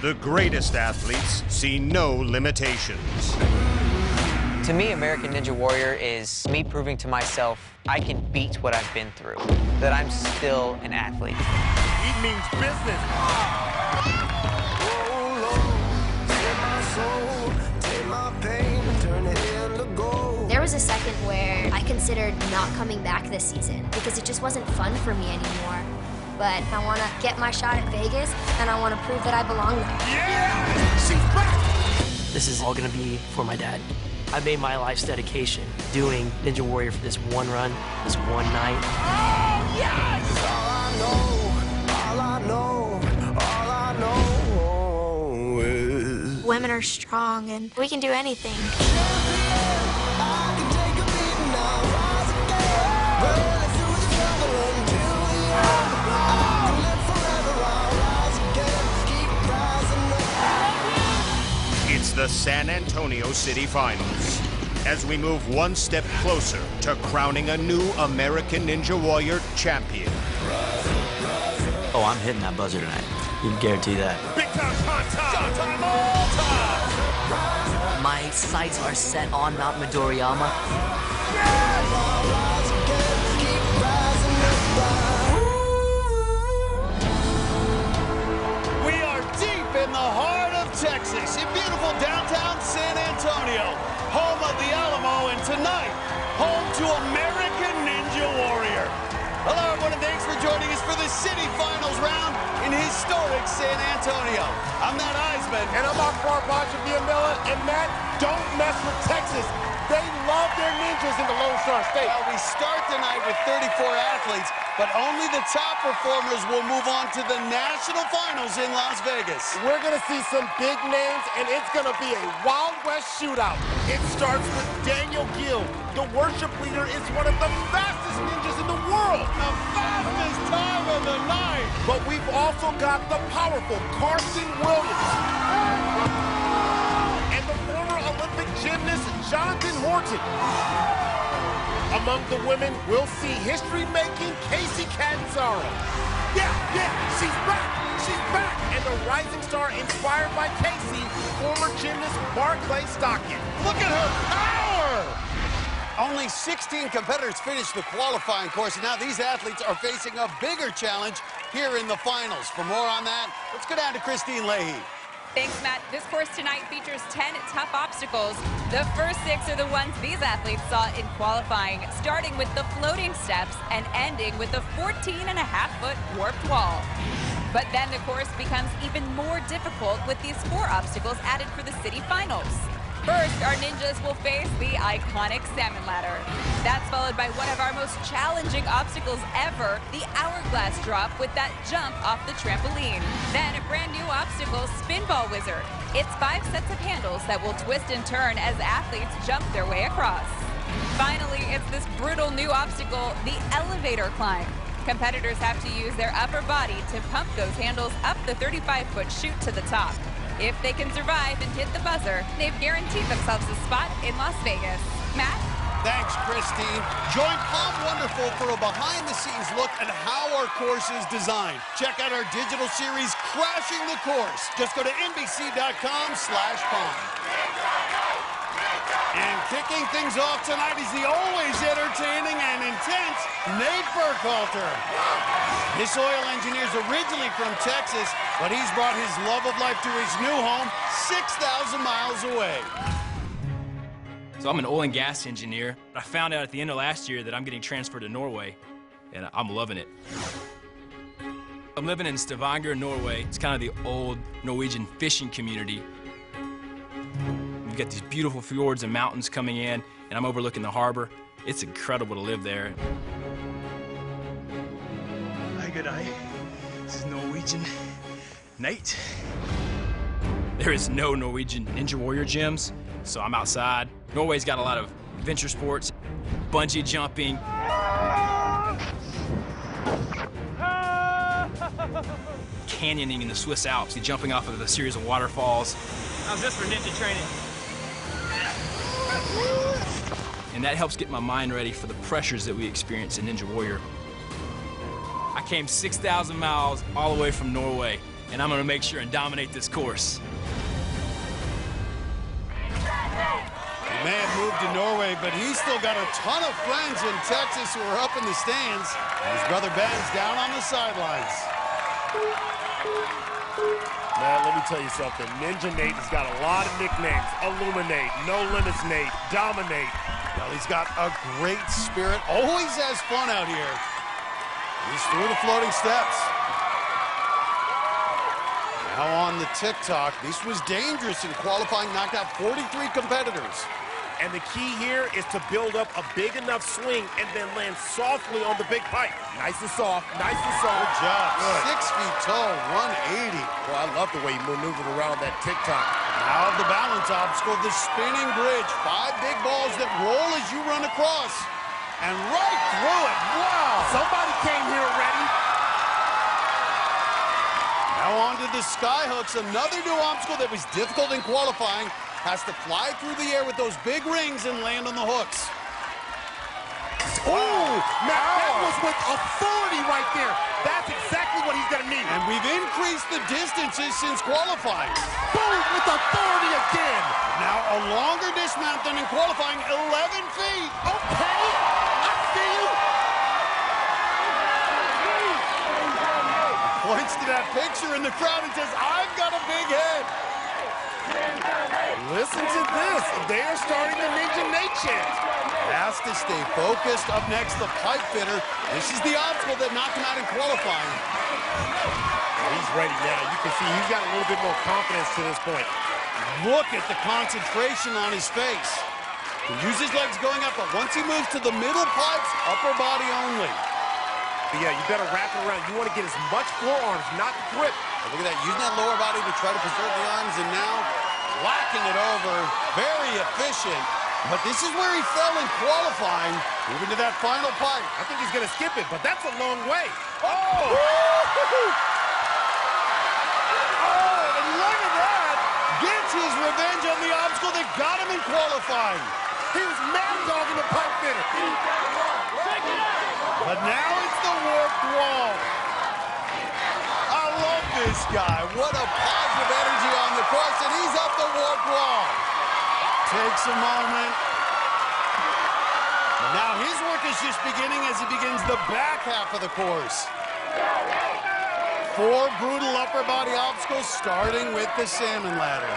The greatest athletes see no limitations. To me, American Ninja Warrior is me proving to myself I can beat what I've been through, that I'm still an athlete. He means business. There was a second where I considered not coming back this season because it just wasn't fun for me anymore. But I want to get my shot at Vegas, and I want to prove that I belong there. Yeah! She's back! This is all going to be for my dad. I made my life's dedication doing Ninja Warrior for this one run, this one night. Oh, yes! All I know is Women are strong, and we can do anything. It's the San Antonio City Finals, as we move one step closer to crowning a new American Ninja Warrior champion. Oh, I'm hitting that buzzer tonight. You can guarantee that. Big time, showtime all time! My sights are set on Mount Midoriyama. We are deep in the heart of Texas, in beautiful downtown San Antonio, home of the Alamo, and tonight, home to American Ninja Warrior. Hello, everyone, and thanks for joining us for the City Finals round in historic San Antonio. I'm Matt Iseman. And I'm Akbar, Gbaja-Biamila, and Matt, don't mess with Texas. They love their ninjas in the Lone Star State. Well, we start tonight with 34 athletes, but only the top performers will move on to the National Finals in Las Vegas. We're going to see some big names, and it's going to be a Wild West shootout. It starts with Daniel Gill. The worship leader is one of the fastest ninjas in the world. The fastest time of the night. But we've also got the powerful Carson Williams. And the former Olympic gymnast, Jonathan Horton. Among the women, we'll see history-making Casey Catanzaro. Yeah, she's back! And the rising star inspired by Casey, former gymnast Barclay Stockton. Look at her power! Only 16 competitors finished the qualifying course, and now these athletes are facing a bigger challenge here in the finals. For more on that, let's go down to Kristine Leahy. Thanks, Matt. This course tonight features 10 tough obstacles. The first 6 are the ones these athletes saw in qualifying, starting with the floating steps and ending with the 14.5-foot warped wall. But then the course becomes even more difficult with these 4 obstacles added for the city finals. First, our ninjas will face the iconic salmon ladder. That's followed by one of our most challenging obstacles ever, the hourglass drop with that jump off the trampoline. Then a brand new obstacle, Spinball Wizard. It's 5 sets of handles that will twist and turn as athletes jump their way across. Finally, it's this brutal new obstacle, the elevator climb. Competitors have to use their upper body to pump those handles up the 35-foot chute to the top. If they can survive and hit the buzzer, they've guaranteed themselves a spot in Las Vegas. Matt? Thanks, Kristine. Join Palm Wonderful for a behind-the-scenes look at how our course is designed. Check out our digital series, Crashing the Course. Just go to NBC.com/Palm. And kicking things off tonight is the always entertaining and intense Nate Burkhalter. This oil engineer's originally from Texas, but he's brought his love of life to his new home 6,000 miles away. So I'm an oil and gas engineer. I found out at the end of last year that I'm getting transferred to Norway, and I'm loving it. I'm living in Stavanger, Norway. It's kind of the old Norwegian fishing community. We've got these beautiful fjords and mountains coming in, and I'm overlooking the harbor. It's incredible to live there. Hi, good eye. This is Norwegian Nate. There is no Norwegian Ninja Warrior gyms, so I'm outside. Norway's got a lot of adventure sports, bungee jumping. Canyoning in the Swiss Alps, jumping off of a series of waterfalls. How's this for ninja training? And that helps get my mind ready for the pressures that we experience in Ninja Warrior. I came 6,000 miles all the way from Norway and I'm going to make sure and dominate this course. He may have moved to Norway, but he's still got a ton of friends in Texas who are up in the stands. And his brother Ben's down on the sidelines. Man, let me tell you something. Ninja Nate has got a lot of nicknames. Illuminate, No Limits Nate, Dominate. Well, he's got a great spirit. Always has fun out here. He's through the floating steps. Now on the TikTok. This was dangerous in qualifying. Knocked out 43 competitors. And the key here is to build up a big enough swing and then land softly on the big pipe. Nice and soft, nice and soft. Good job. Good. 6 feet tall, 180. Well, I love the way he maneuvered around that TikTok. Now the balance obstacle, the spinning bridge. 5 big balls that roll as you run across. And right through it. Wow. Somebody came here ready. Now on to the sky hooks. Another new obstacle that was difficult in qualifying. Has to fly through the air with those big rings and land on the hooks. Ooh, now that was with authority right there. That's exactly what he's gonna need. And we've increased the distances since qualifying. Boom, with authority again. Now a longer dismount than in qualifying, 11 feet. Okay, I see you. Points to that picture in the crowd and says, I've got a big head. Listen to this. They are starting the Ninja Nate chant. Has to stay focused. Up next, the pipe fitter. This is the obstacle that knocked him out in qualifying. He's ready now. You can see he's got a little bit more confidence to this point. Look at the concentration on his face. He uses his legs going up, but once he moves to the middle pipes, upper body only. But yeah, you better wrap it around. You want to get as much forearms, not grip. And look at that, using that lower body to try to preserve the arms, and now whacking it over. Very efficient. But this is where he fell in qualifying. Moving to that final pipe. I think he's going to skip it, but that's a long way. Oh! Oh, and look at that. Gets his revenge on the obstacle that got him in qualifying. He was mad dogging the pipe fitter. But now it's the warped wall. I love this guy. What a positive energy on the course, and he's up the warped wall. Takes a moment. And now his work is just beginning as he begins the back half of the course. 4 brutal upper body obstacles, starting with the salmon ladder.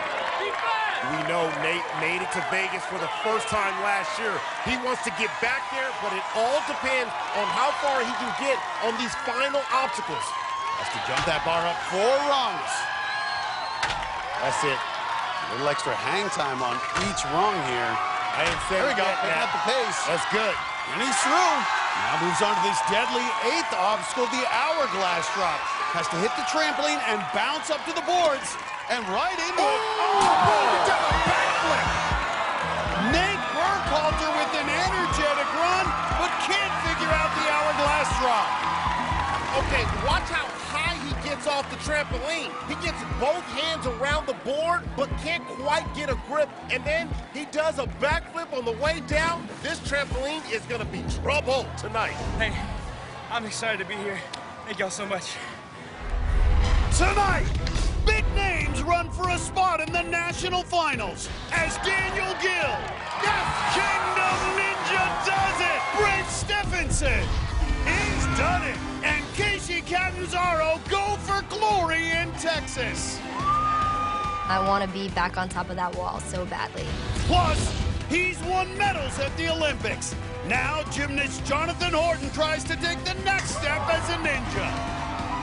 We know Nate made it to Vegas for the first time last year. He wants to get back there, but it all depends on how far he can get on these final obstacles. Has to jump that bar up 4 rungs. That's it. A little extra hang time on each rung here. I ain't saying there we go, yet, picking up the pace. That's good. And he's through. Now moves on to this deadly 8th obstacle, the hourglass drop. Has to hit the trampoline and bounce up to the boards. And right into it. Oh, backflip. Nate Burkhalter with an energetic run, but can't figure out the hourglass drop. Okay, watch how high he gets off the trampoline. He gets both hands around the board, but can't quite get a grip. And then he does a backflip on the way down. This trampoline is gonna be trouble tonight. Hey, I'm excited to be here. Thank y'all so much. Tonight, big names run for a spot in the national finals as Daniel Gill, yes, Kingdom Ninja does it. Brent Stephenson, he's done it. And Casey Catanzaro go for glory in Texas. I want to be back on top of that wall so badly. Plus, he's won medals at the Olympics. Now, gymnast Jonathan Horton tries to take the next step as a ninja.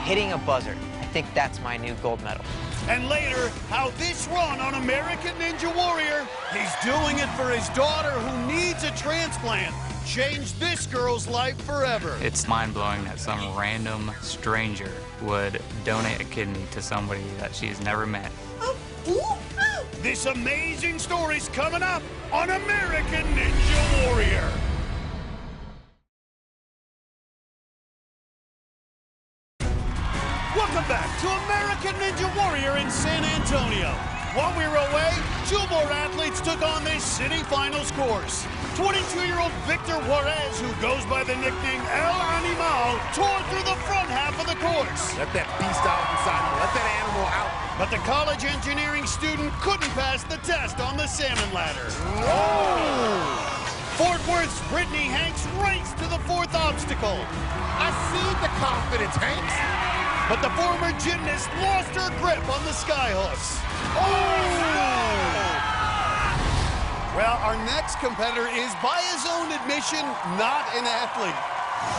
Hitting a buzzer. I think that's my new gold medal. And later, how this run on American Ninja Warrior, he's doing it for his daughter who needs a transplant. Changed this girl's life forever. It's mind-blowing that some random stranger would donate a kidney to somebody that she's never met. This amazing story's coming up on American Ninja Warrior. Welcome back to American Ninja Warrior in San Antonio. While we were away, 2 more athletes took on this city finals course. 22-year-old Victor Juarez, who goes by the nickname El Animal, tore through the front half of the course. hooks. Let that beast out inside him. Let that animal out. But the college engineering student couldn't pass the test on the salmon ladder. Fort Worth's Brittany Hanks raced to the fourth obstacle. I see the confidence, Hanks. But the former gymnast lost her grip on the skyhooks. Well, our next competitor is, by his own admission, not an athlete.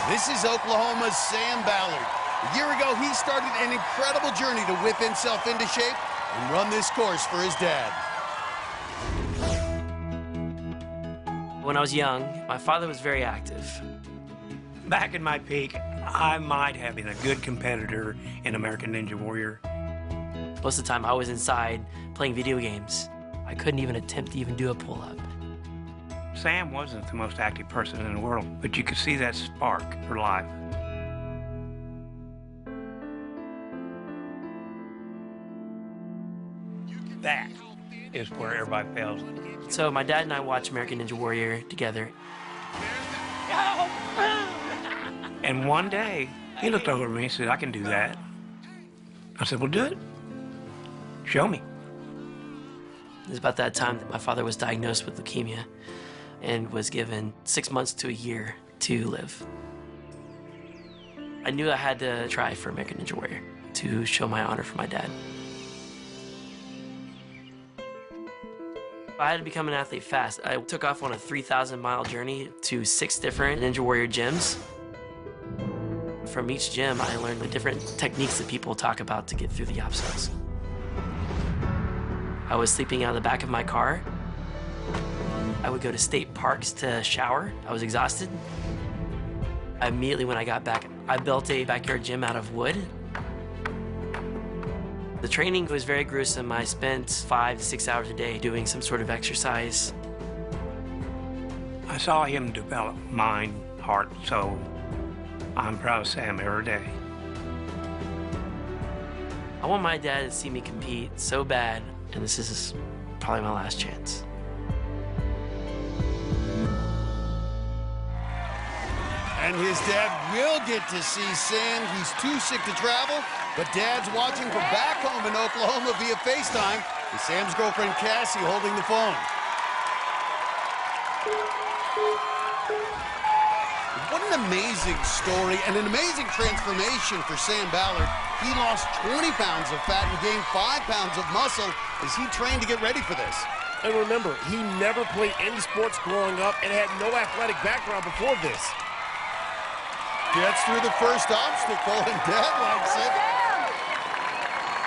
This is Oklahoma's Sam Ballard. A year ago, he started an incredible journey to whip himself into shape and run this course for his dad. When I was young, my father was very active. Back in my peak, I might have been a good competitor in American Ninja Warrior. Most of the time, I was inside playing video games. I couldn't even attempt to even do a pull-up. Sam wasn't the most active person in the world, but you could see that spark for life. That is where everybody fails. So my dad and I watched American Ninja Warrior together. And one day, he looked over at me and said, "I can do that." I said, "Well, do it. Show me." It was about that time that my father was diagnosed with leukemia and was given 6 months to a year to live. I knew I had to try for American Ninja Warrior to show my honor for my dad. I had to become an athlete fast. I took off on a 3,000-mile journey to 6 different Ninja Warrior gyms. From each gym, I learned the different techniques that people talk about to get through the obstacles. I was sleeping out of the back of my car. I would go to state parks to shower. I was exhausted. Immediately when I got back, I built a backyard gym out of wood. The training was very gruesome. I spent 5 to 6 hours a day doing some sort of exercise. I saw him develop mind, heart, soul. I'm proud of Sam every day. I want my dad to see me compete so bad, and this is probably my last chance. And his dad will get to see Sam. He's too sick to travel, but Dad's watching from back home in Oklahoma via FaceTime with Sam's girlfriend Cassie holding the phone. What an amazing story and an amazing transformation for Sam Ballard. He lost 20 pounds of fat and gained 5 pounds of muscle as he trained to get ready for this. And remember, he never played any sports growing up and had no athletic background before this. Gets through the first obstacle, and Dad likes it.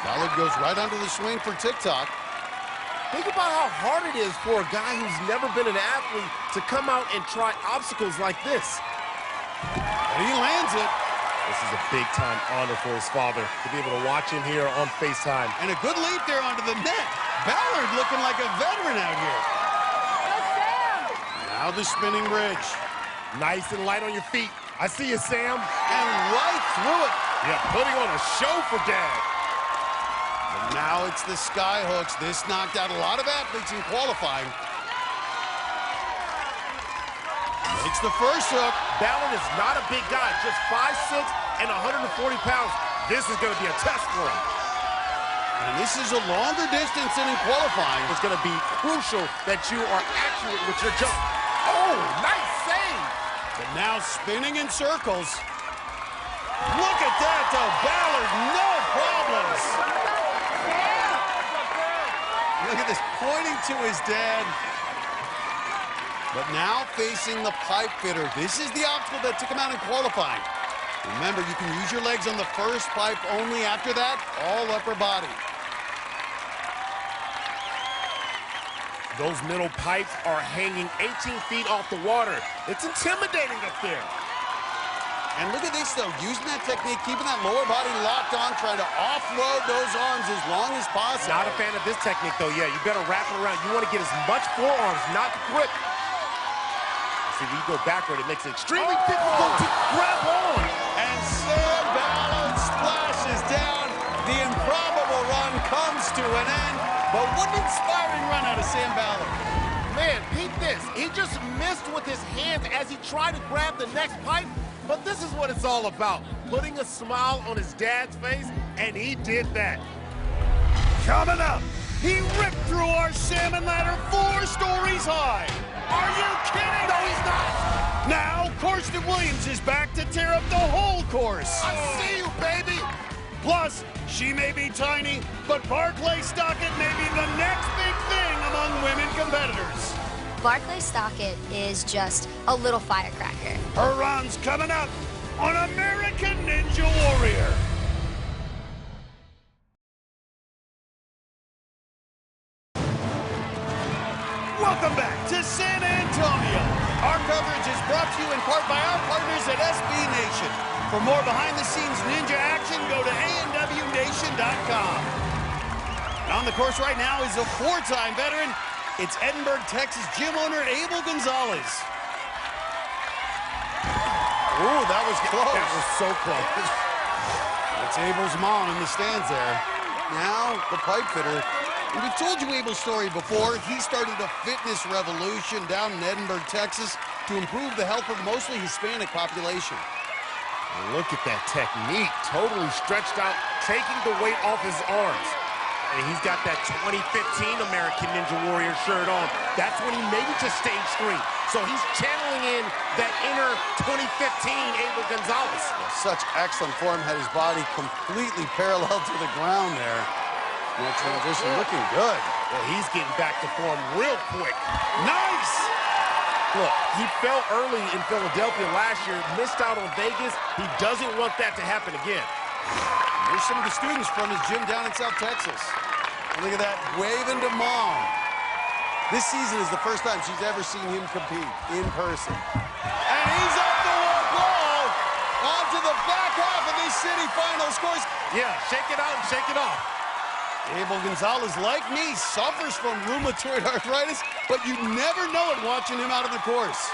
Ballard goes right under the swing for TikTok. Think about how hard it is for a guy who's never been an athlete to come out and try obstacles like this. And he lands it. This is a big-time honor for his father to be able to watch him here on FaceTime. And a good leap there onto the net. Ballard looking like a veteran out here. Now the spinning bridge. Nice and light on your feet. I see you, Sam. And right through it. Yeah, putting on a show for Dad. And now it's the sky hooks. This knocked out a lot of athletes in qualifying. Makes the first hook. Ballard is not a big guy, just 5'6" and 140 pounds. This is going to be a test for him. And this is a longer distance than in qualifying. It's going to be crucial that you are accurate with your jump. Oh, nice save. But now spinning in circles. Look at that, though. Ballard, no problems. Look at this, pointing to his dad. But now facing the pipe fitter. This is the obstacle that took him out in qualifying. Remember, you can use your legs on the first pipe only. After that, all upper body. Those middle pipes are hanging 18 feet off the water. It's intimidating up there. And look at this, though. Using that technique, keeping that lower body locked on, trying to offload those arms as long as possible. Not a fan of this technique, though. Yeah, you better wrap it around. You want to get as much forearms, not grip. See, when you go backward, it makes it extremely difficult to grab on. And Sam Ballard splashes down. The improbable run comes to an end. But what an inspiring run out of Sam Ballard. Man, peep this. He just missed with his hands as he tried to grab the next pipe. But this is what it's all about. putting a smile on his dad's face, and he did that. Coming up, he ripped through our salmon ladder 4 stories high. Are you kidding? No, he's not. Now, Kristine Williams is back to tear up the whole course. I see you, baby. Plus, she may be tiny, but Barclay Stockett may be the next big thing among women competitors. Barclay Stockett is just a little firecracker. Her run's coming up on American Ninja Warrior. Welcome back to San Antonio. Our coverage is brought to you in part by our partners at SB Nation. For more behind-the-scenes ninja action, go to ANWNation.com. And on the course right now is a 4-time veteran. It's Edinburgh, Texas gym owner Abel Gonzalez. Ooh, that was close. That was so close. That's Abel's mom in the stands there. Now, the pipe fitter. And we've told you Abel's story before. He started a fitness revolution down in Edinburgh, Texas to improve the health of the mostly Hispanic population. Look at that technique. Totally stretched out, taking the weight off his arms. And he's got that 2015 American Ninja Warrior shirt on. That's when he made it to stage 3. So he's channeling in that inner 2015 Abel Gonzalez. Such excellent form, had his body completely parallel to the ground there. That transition looking good. Well, he's getting back to form real quick. Nice! Look, he fell early in Philadelphia last year, missed out on Vegas. He doesn't want that to happen again. Here's some of the students from his gym down in South Texas. Look at that, waving to mom. This season is the first time she's ever seen him compete in person. And he's up the wall, onto the back half of this city finals course. Yeah, shake it out and shake it off. Abel Gonzalez, like me, suffers from rheumatoid arthritis, but you never know it watching him out on the course.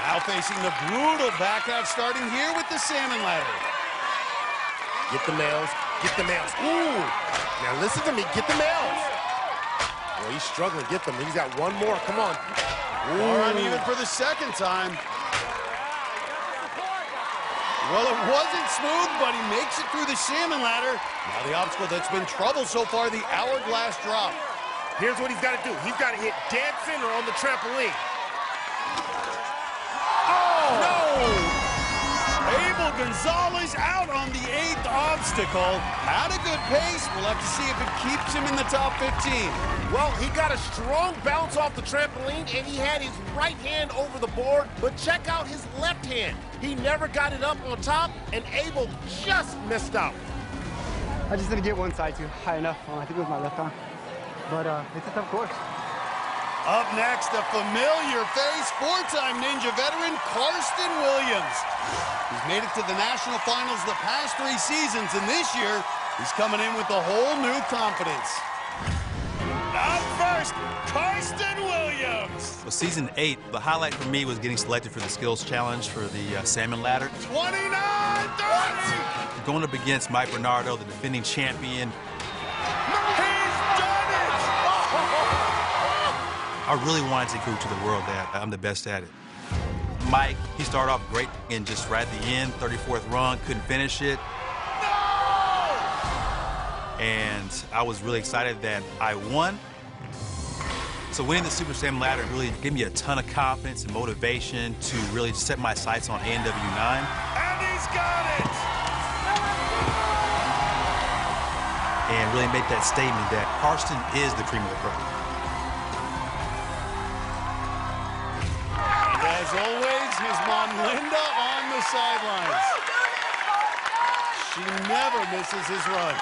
Now facing the brutal back half, starting here with the salmon ladder. Get the males, get the males. Ooh! Now listen to me, get the males. Well, he's struggling, get them. He's got one more, come on. Or uneven for the second time. Well, it wasn't smooth, but he makes it through the salmon ladder. Now the obstacle that's been trouble so far, the hourglass drop. Here's what he's got to do. He's got to hit dead center on the trampoline. Oh! No! Abel Gonzalez out on the 8th obstacle. At a good pace. We'll have to see if it keeps him in the top 15. Well, he got a strong bounce off the trampoline, and he had his right hand over the board, but check out his left hand. He never got it up on top, and Abel just missed out. I just didn't get one side too high enough. I think it was my left arm. But it's a tough course. Up next, a familiar face, 4-time Ninja veteran, Kristine Williams. He's made it to the national finals the past 3 seasons, and this year, he's coming in with a whole new confidence. Up first, Kristine Williams. Well, season 8, the highlight for me was getting selected for the skills challenge for the salmon ladder. 29-30. Going up against Mike Bernardo, the defending champion. I really wanted to prove to the world that I'm the best at it. Mike, he started off great and just right at the end, 34th run, couldn't finish it. No! And I was really excited that I won. So winning the Super Salmon Ladder really gave me a ton of confidence and motivation to really set my sights on ANW 9. And he's got it! And really make that statement that Kristine is the cream of the crop. As always, his mom Linda on the sidelines. She never misses his runs.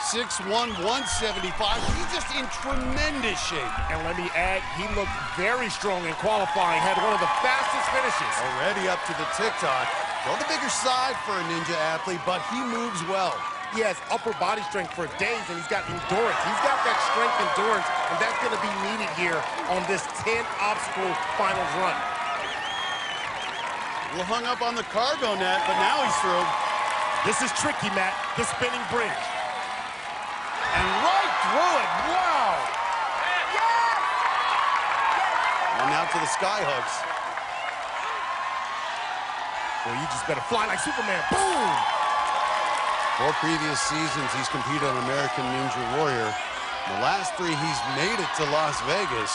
6'1", 175. He's just in tremendous shape. And let me add, he looked very strong in qualifying, had one of the fastest finishes. Already up to the TikTok. Well, the bigger side for a Ninja athlete, but he moves well. He has upper body strength for days, and he's got endurance. He's got that strength endurance, and that's going to be needed here on this 10-obstacle finals run. A little hung up on the cargo net, but now he's through. This is tricky, Matt, the spinning bridge. And right through it, wow! And now to the sky hooks. Well, you just better fly like Superman. Boom! 4 previous seasons, he's competed on American Ninja Warrior. The last 3, he's made it to Las Vegas.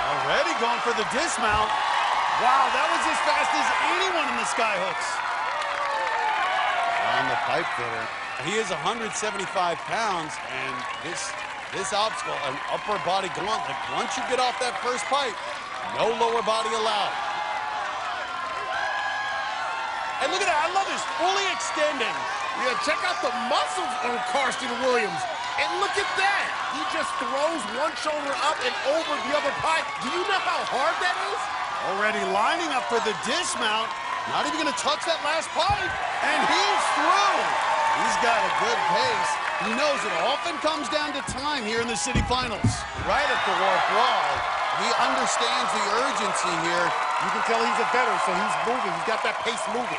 Already going for the dismount. Wow, that was as fast as anyone in the skyhooks. On the pipe fitter. He is 175 pounds, and this obstacle, an upper body gauntlet, once you get off that first pipe, no lower body allowed. And look at that, I love this, fully extending. Yeah, check out the muscles on Karsten Williams. And look at that. He just throws one shoulder up and over the other pipe. Do you know how hard that is? Already lining up for the dismount. Not even going to touch that last pipe. And he's through. He's got a good pace. He knows it often comes down to time here in the city finals. Right at the warp wall. He understands the urgency here. You can tell he's a veteran, so he's moving. He's got that pace moving.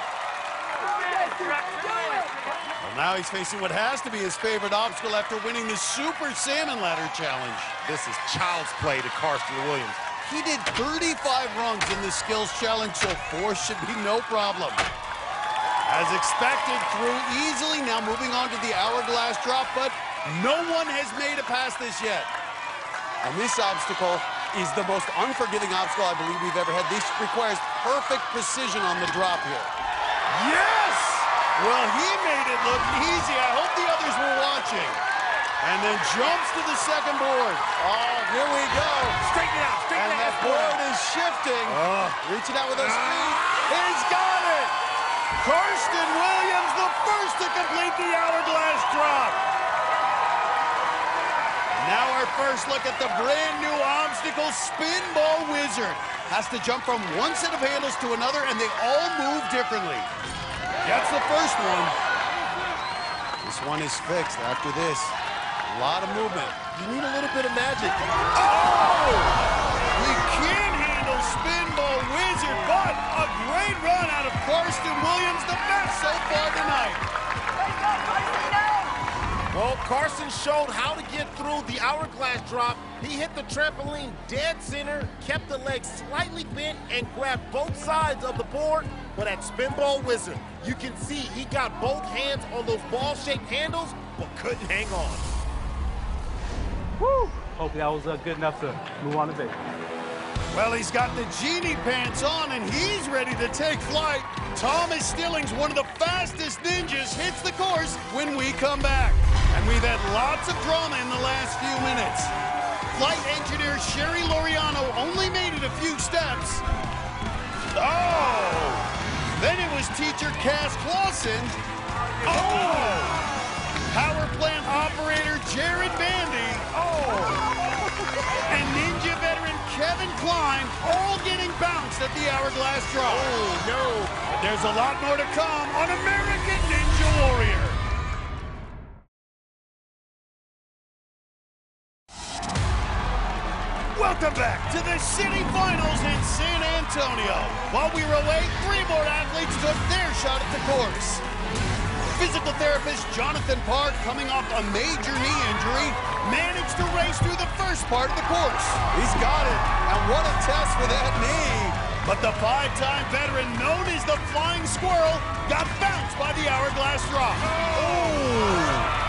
Well, now he's facing what has to be his favorite obstacle after winning the Super Salmon Ladder Challenge. This is child's play to Karsten Williams. He did 35 rungs in the skills challenge, so 4 should be no problem. As expected, through easily, now moving on to the hourglass drop, but no one has made it past this yet. And this obstacle is the most unforgiving obstacle I believe we've ever had. This requires perfect precision on the drop here. Yes! Well, he made it look easy. I hope the others were watching. And then jumps to the second board. Oh, here we go. Straighten it out, straighten it out. And that board is shifting. Reaching out with those feet. He's got it! Karsten Williams, the first to complete the hourglass drop. Now our first look at the brand new obstacle, Spinball Wizard. Has to jump from one set of handles to another, and they all move differently. That's the first one. This one is fixed after this. A lot of movement. You need a little bit of magic. Oh! We can't handle Spinball Wizard, but a great run out of Karsten Williams, the best so far tonight. Well, Karsten showed how to get through the hourglass drop. He hit the trampoline dead center, kept the legs slightly bent, and grabbed both sides of the board. But at Spinball Wizard, you can see he got both hands on those ball-shaped handles, but couldn't hang on. Woo! Hopefully that was good enough to move on to Vegas. Well, he's got the genie pants on, and he's ready to take flight. Thomas Stillings, one of the fastest ninjas, hits the course when we come back. And we've had lots of drama in the last few minutes. Flight engineer Sherry Loriano only made it a few steps. Oh! Then it was teacher Cass Clausen. Oh! Power plant operator Jared Bandy. Oh! And ninja veteran Kevin Klein all getting bounced at the hourglass drop. Oh, no. But there's a lot more to come on American Ninja Warrior. Welcome back to the city finals in San Antonio. While we were away, 3 more athletes took their shot at the course. Physical therapist Jonathan Park, coming off a major knee injury, managed to race through the first part of the course. He's got it, and what a test for that knee. But the 5-time veteran known as the Flying Squirrel got bounced by the hourglass drop. Oh!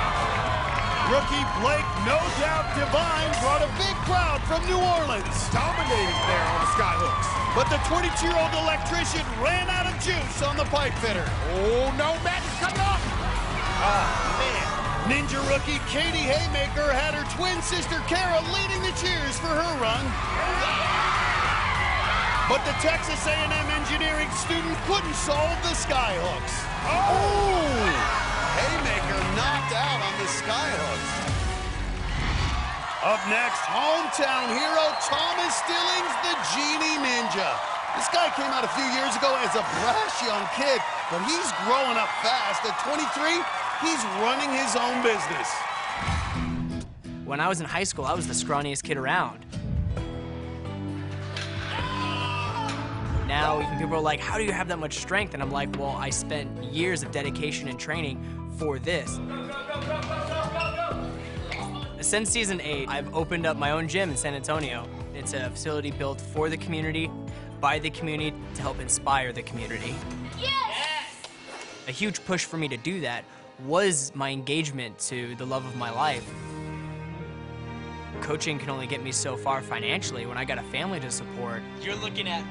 Rookie Blake No Doubt Divine brought a big crowd from New Orleans. Dominating there on the skyhooks. But the 22-year-old electrician ran out of juice on the pipe fitter. Oh, no, Matt is cutting off. Oh, man. Ninja rookie Katie Haymaker had her twin sister Kara leading the cheers for her run. But the Texas A&M engineering student couldn't solve the skyhooks. Oh! Haymaker knocked out on the skyhooks. Up next, hometown hero Thomas Stillings, the Genie Ninja. This guy came out a few years ago as a brash young kid, but he's growing up fast. At 23, he's running his own business. When I was in high school, I was the scrawniest kid around. Now, people are like, how do you have that much strength? And I'm like, well, I spent years of dedication and training for this. Since season 8, I've opened up my own gym in San Antonio. It's a facility built for the community. by the community to help inspire the community. Yes! A huge push for me to do that was my engagement to the love of my life. Coaching can only get me so far financially when I got a family to support. You're looking at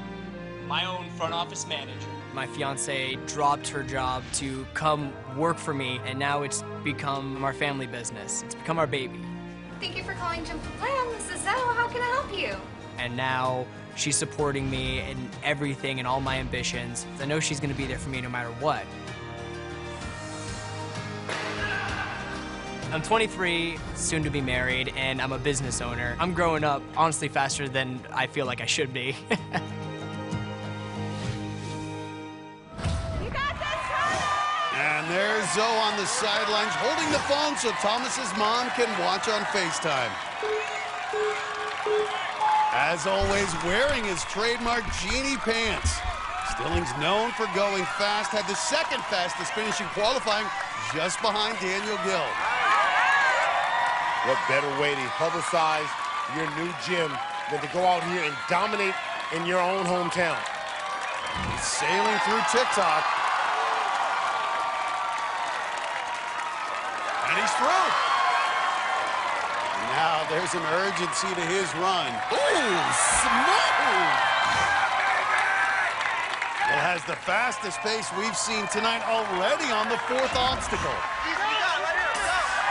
my own front office manager. My fiance dropped her job to come work for me, and now it's become our family business. It's become our baby. Thank you for calling Jim Plan. This is Zoe. How can I help you? And now she's supporting me in everything and all my ambitions. I know she's gonna be there for me no matter what. I'm 23, soon to be married, and I'm a business owner. I'm growing up, honestly, faster than I feel like I should be. And there's Zoe on the sidelines holding the phone so Thomas's mom can watch on FaceTime. As always, wearing his trademark Genie pants. Stillings, known for going fast, had the second fastest finish in qualifying, just behind Daniel Gill. What better way to publicize your new gym than to go out here and dominate in your own hometown? He's sailing through TikTok. And he's through. Now there's an urgency to his run. Ooh, smooth! Well, has the fastest pace we've seen tonight already on the fourth obstacle.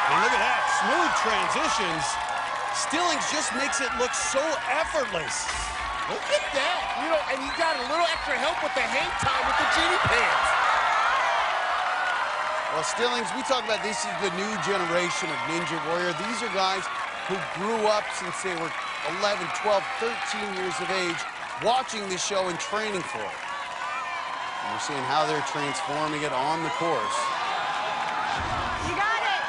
And look at that, smooth transitions. Stillings just makes it look so effortless. Look at that. You know, and he got a little extra help with the hang time with the Genie pants. Well, Stillings, we talk about this is the new generation of Ninja Warrior. These are guys who grew up since they were 11, 12, 13 years of age watching this show and training for it. And you're seeing how they're transforming it on the course. You got it!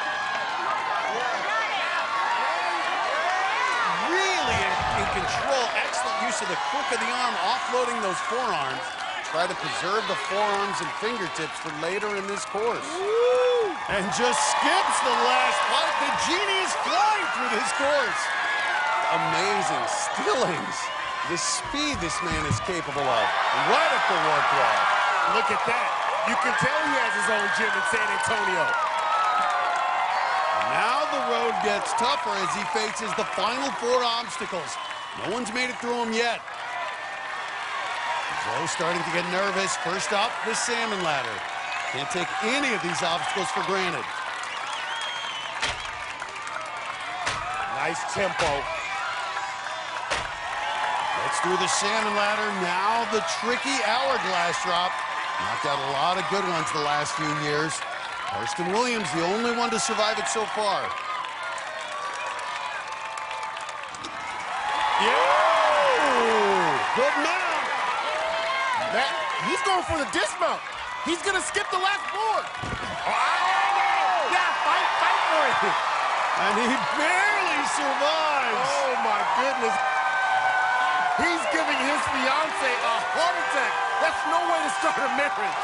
Really in control. Excellent use of the crook of the arm, offloading those forearms. Try to preserve the forearms and fingertips for later in this course. Woo! And just skips the last part. The Genie is flying through this course. Amazing. Stillings. The speed this man is capable of. Right up the warp wall. Look at that. You can tell he has his own gym in San Antonio. Now the road gets tougher as he faces the final four obstacles. No one's made it through them yet. Zoe starting to get nervous. First up, the salmon ladder. Can't take any of these obstacles for granted. Nice tempo. Gets through the salmon ladder. Now the tricky hourglass drop. Knocked out a lot of good ones the last few years. Karsten Williams, the only one to survive it so far. Yeah! Good mount. That, he's going for the dismount. He's going to skip the last board. Oh! Yeah, fight for it. And he barely survives. Oh, my goodness. He's giving his fiance a heart attack. That's no way to start a marriage.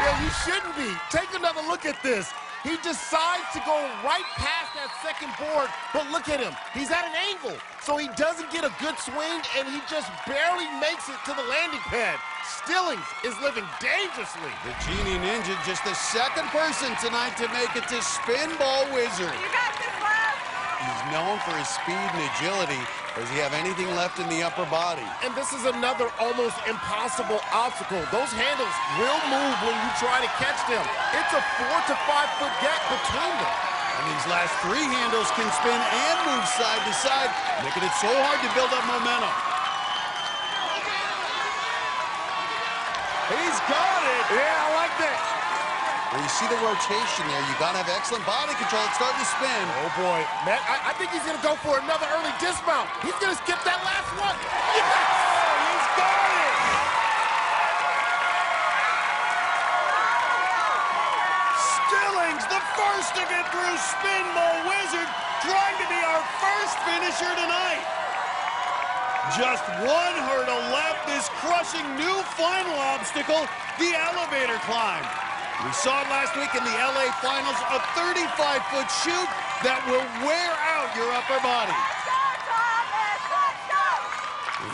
Yeah, you shouldn't be. Take another look at this. He decides to go right past that second board, but look at him. He's at an angle, so he doesn't get a good swing, and he just barely makes it to the landing pad. Stillings is living dangerously. The Genie Ninja, just the second person tonight to make it to Spinball Wizard. You got this, love! He's known for his speed and agility. Does he have anything left in the upper body? And this is another almost impossible obstacle. Those handles will move when you try to catch them. It's a 4 to 5 foot gap between them. And these last three handles can spin and move side to side, making it so hard to build up momentum. He's got it! Yeah, I like that. Well, you see the rotation there. You got to have excellent body control. It's starting to spin. Oh, boy. Matt, I think he's going to go for another early dismount. He's going to skip that last one. Yes! Oh, he's got it! Stillings, the first to get through Spinball Wizard, trying to be our first finisher tonight. Just one hurdle left, this crushing new final obstacle, the elevator climb. We saw it last week in the LA Finals, a 35-foot chute that will wear out your upper body.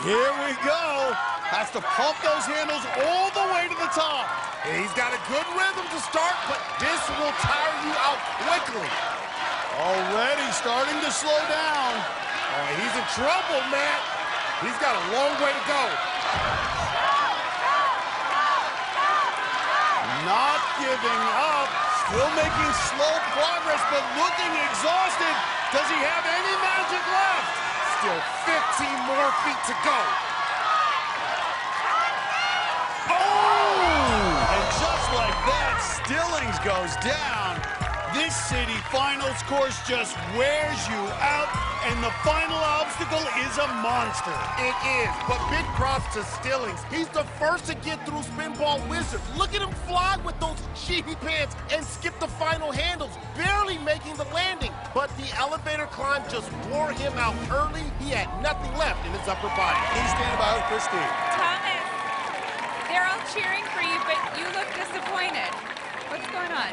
Here we go. Has to pump those handles all the way to the top. He's got a good rhythm to start, but this will tire you out quickly. Already starting to slow down. Oh, he's in trouble, man. He's got a long way to go. Not giving up. Still making slow progress, but looking exhausted. Does he have any magic left? Still 15 more feet to go. And just like that, Stillings goes down. This city finals course just wears you out, and the final obstacle is a monster. It is, but big props to Stillings. He's the first to get through Spinball Wizard. Look at him fly with those sheepy pants and skip the final handles, barely making the landing. But the elevator climb just wore him out early. He had nothing left in his upper body. Please stand by with Kristine. Thomas, they're all cheering for you, but you look disappointed. What's going on?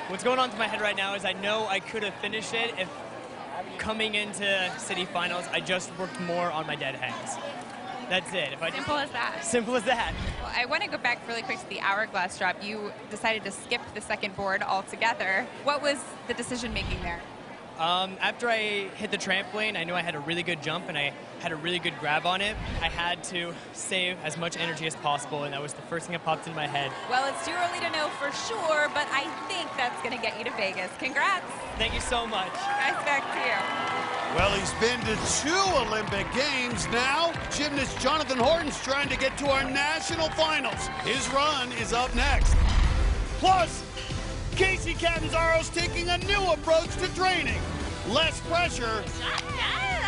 What's going on in my head right now is I know I could have finished it if coming into city finals, I just worked more on my dead hangs. That's it. Simple as that. Simple as that. Well, I want to go back really quick to the hourglass drop. You decided to skip the second board altogether. What was the decision making there? After I hit the trampoline, I knew I had a really good jump and I had a really good grab on it. I had to save as much energy as possible, and that was the first thing that popped in my head. Well, it's too early to know for sure, but I think that's going to get you to Vegas. Congrats. Thank you so much. Nice back to you. Well, he's been to 2 Olympic Games now. Gymnast Jonathan Horton's trying to get to our national finals. His run is up next. Plus, Casey Catanzaro's taking a new approach to training. Less pressure,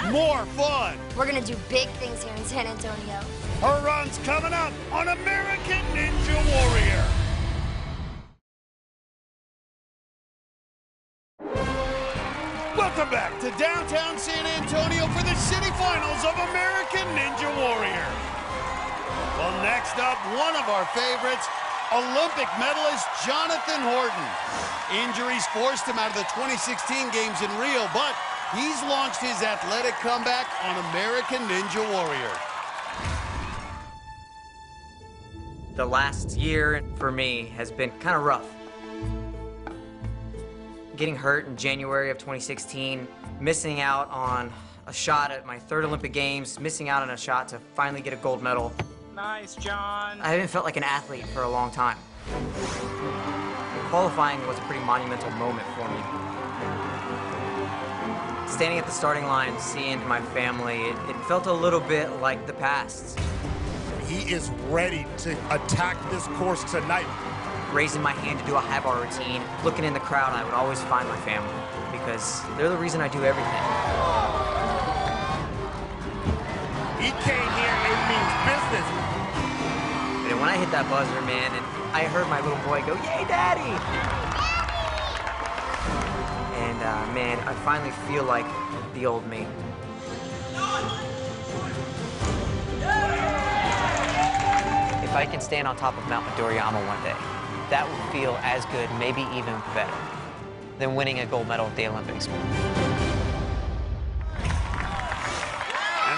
more fun. We're gonna do big things here in San Antonio. Her run's coming up on American Ninja Warrior. Welcome back to downtown San Antonio for the city finals of American Ninja Warrior. Well, next up, one of our favorites, Olympic medalist Jonathan Horton. Injuries forced him out of the 2016 games in Rio, but he's launched his athletic comeback on American Ninja Warrior. The last year for me has been kind of rough. Getting hurt in January of 2016, missing out on a shot at my 3rd Olympic Games, missing out on a shot to finally get a gold medal. Nice, John. I haven't felt like an athlete for a long time. Qualifying was a pretty monumental moment for me. Standing at the starting line, seeing my family, it felt a little bit like the past. He is ready to attack this course tonight. Raising my hand to do a high bar routine, looking in the crowd, I would always find my family because they're the reason I do everything. He came here and means business. And when I hit that buzzer, man, and I heard my little boy go, "Yay, Daddy!" And man, I finally feel like the old me. If I can stand on top of Mount Midoriyama one day, that would feel as good, maybe even better, than winning a gold medal at the Olympics. And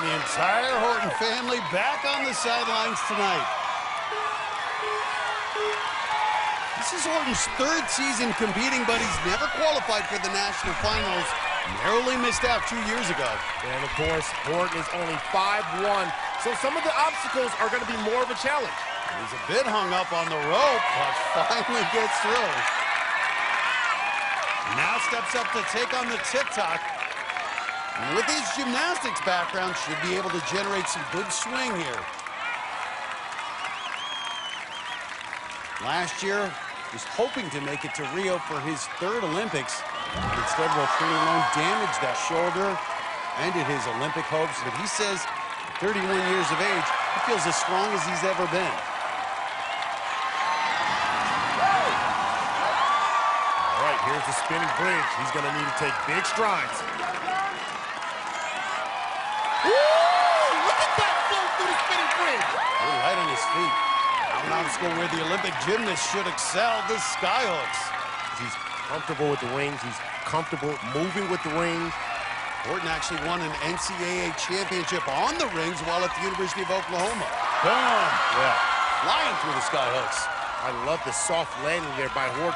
the entire Horton family back on the sidelines tonight. This is Horton's 3rd season competing, but he's never qualified for the national finals. Narrowly missed out 2 years ago. And of course, Horton is only 5'1", so some of the obstacles are going to be more of a challenge. He's a bit hung up on the rope, but finally gets through. Now steps up to take on the TikTok. And with his gymnastics background, should be able to generate some good swing here. Last year, was hoping to make it to Rio for his 3rd Olympics. Instead, training alone damaged that shoulder, ended his Olympic hopes. But he says, at 31 years of age, he feels as strong as he's ever been. All right, here's the spinning bridge. He's going to need to take big strides. Woo! Look at that flow through the spinning bridge. Really light on his feet. An obstacle where the Olympic gymnast should excel, the skyhooks. He's comfortable with the wings. He's comfortable moving with the wings. Horton actually won an NCAA championship on the rings while at the University of Oklahoma. Boom! Yeah. Flying through the sky hooks. I love the soft landing there by Horton.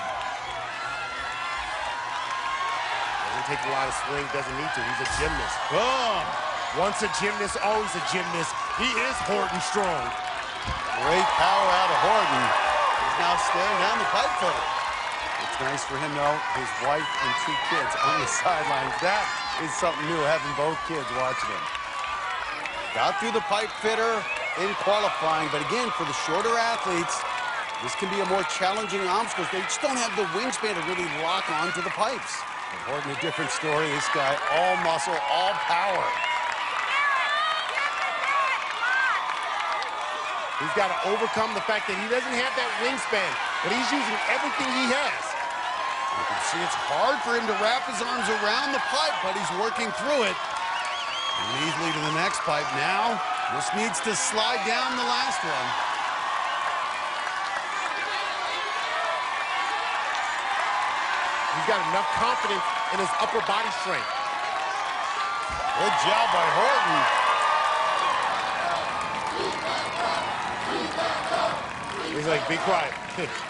Doesn't take a lot of swing, doesn't need to. He's a gymnast. Boom! Once a gymnast, always a gymnast. He is Horton strong. Great power out of Horton. He's now staring down the pipe footer. It's nice for him, though, his wife and 2 kids on the sidelines. That is something new, having both kids watching him. Got through the pipe fitter in qualifying, but again, for the shorter athletes, this can be a more challenging obstacle. They just don't have the wingspan to really lock onto the pipes. But Horton, a different story. This guy, all muscle, all power. He's got to overcome the fact that he doesn't have that wingspan, but he's using everything he has. You can see it's hard for him to wrap his arms around the pipe, but he's working through it. And easily to the next pipe now. Just needs to slide down the last one. He's got enough confidence in his upper body strength. Good job by Horton. He's like, be quiet.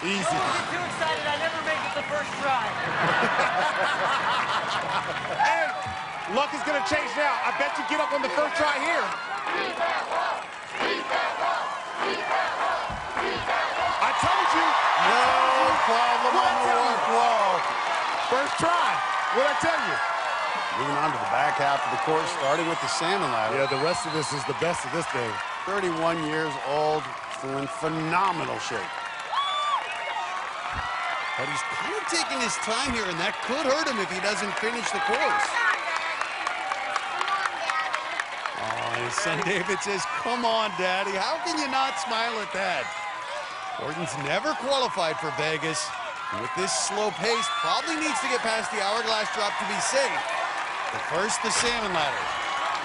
Easy. I'm too excited. I never make it the first try. Hey, luck is going to change now. I bet you get up on the first try here. I told you. No problem on the warp wall. First try. What'd I tell you? Moving on to the back half of the course, starting with the salmon ladder. Yeah, the rest of this is the best of this thing. 31 years old, still in phenomenal shape. But he's kind of taking his time here, and that could hurt him if he doesn't finish the course. Oh, his son David says, come on, Daddy. How can you not smile at that? Horton's never qualified for Vegas. And with this slow pace, probably needs to get past the hourglass drop to be safe. But first, the salmon ladder.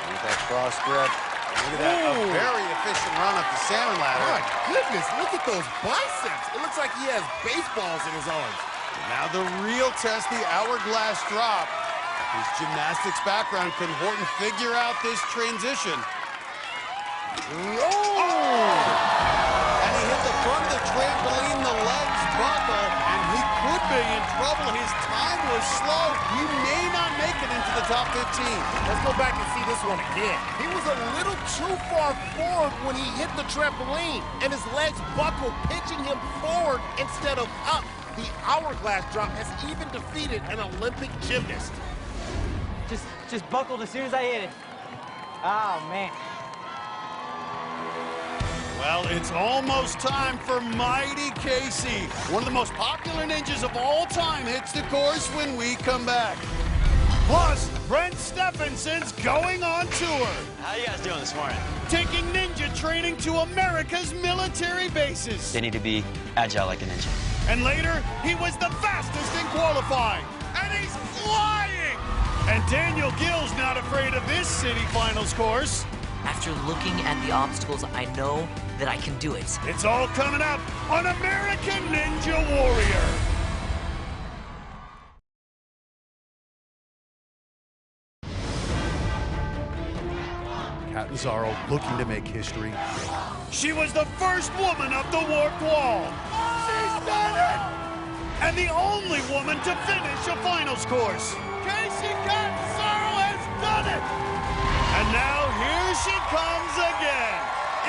And with that cross grip, look at that, a very efficient run up the salmon ladder. My goodness, look at those biceps. It looks like he has baseballs in his arms. And now the real test, the hourglass drop. His gymnastics background, can Horton figure out this transition? And he hit the front of the trampoline, the legs buckle, and he could be in trouble. His time was slow. He may not make it into the top 15. Let's go back and see this one again. He was a little too far forward when he hit the trampoline, and his legs buckled, pitching him forward instead of up. The hourglass drop has even defeated an Olympic gymnast. Just buckled as soon as I hit it. Oh, man. Well, it's almost time for Mighty Casey. One of the most popular ninjas of all time hits the course when we come back. Plus, Brent Stephenson's going on tour. How you guys doing this morning? Taking ninja training to America's military bases. They need to be agile like a ninja. And later, he was the fastest in qualifying. And he's flying! And Daniel Gill's not afraid of this city finals course. After looking at the obstacles, I know that I can do it. It's all coming up on American Ninja Warrior. Catanzaro looking to make history. She was the first woman up the warped wall. She's done it! And the only woman to finish a finals course. Casey Catanzaro has done it! And now here she comes again.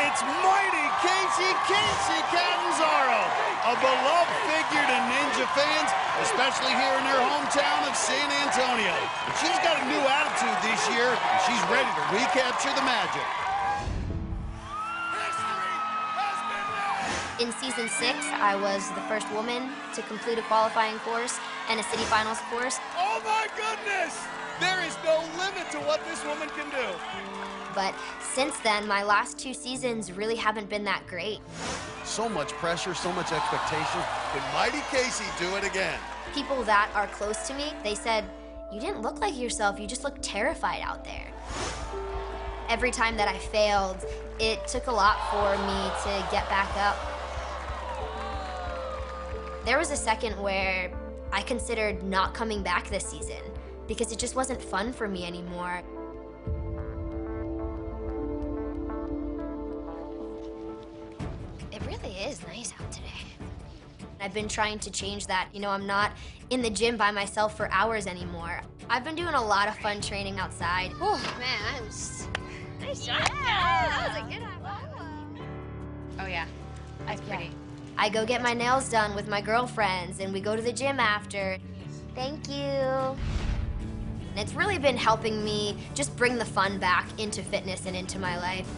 It's mighty Casey Catanzaro, a beloved figure to ninja fans, especially here in her hometown of San Antonio. But she's got a new attitude this year, and she's ready to recapture the magic. In season 6, I was the first woman to complete a qualifying course and a city finals course. Oh my goodness! There is no limit to what this woman can do. But since then, my last 2 seasons really haven't been that great. So much pressure, so much expectation. Can Mighty Casey do it again? People that are close to me, they said, "You didn't look like yourself, you just looked terrified out there." Every time that I failed, it took a lot for me to get back up. There was a second where I considered not coming back this season because it just wasn't fun for me anymore. It really is nice out today. I've been trying to change that. You know, I'm not in the gym by myself for hours anymore. I've been doing a lot of fun training outside. Oh, man, I was... Nice shot. Yeah. That was a good one. Oh, yeah. That's pretty. I go get my nails done with my girlfriends, and we go to the gym after. Thank you. And it's really been helping me just bring the fun back into fitness and into my life.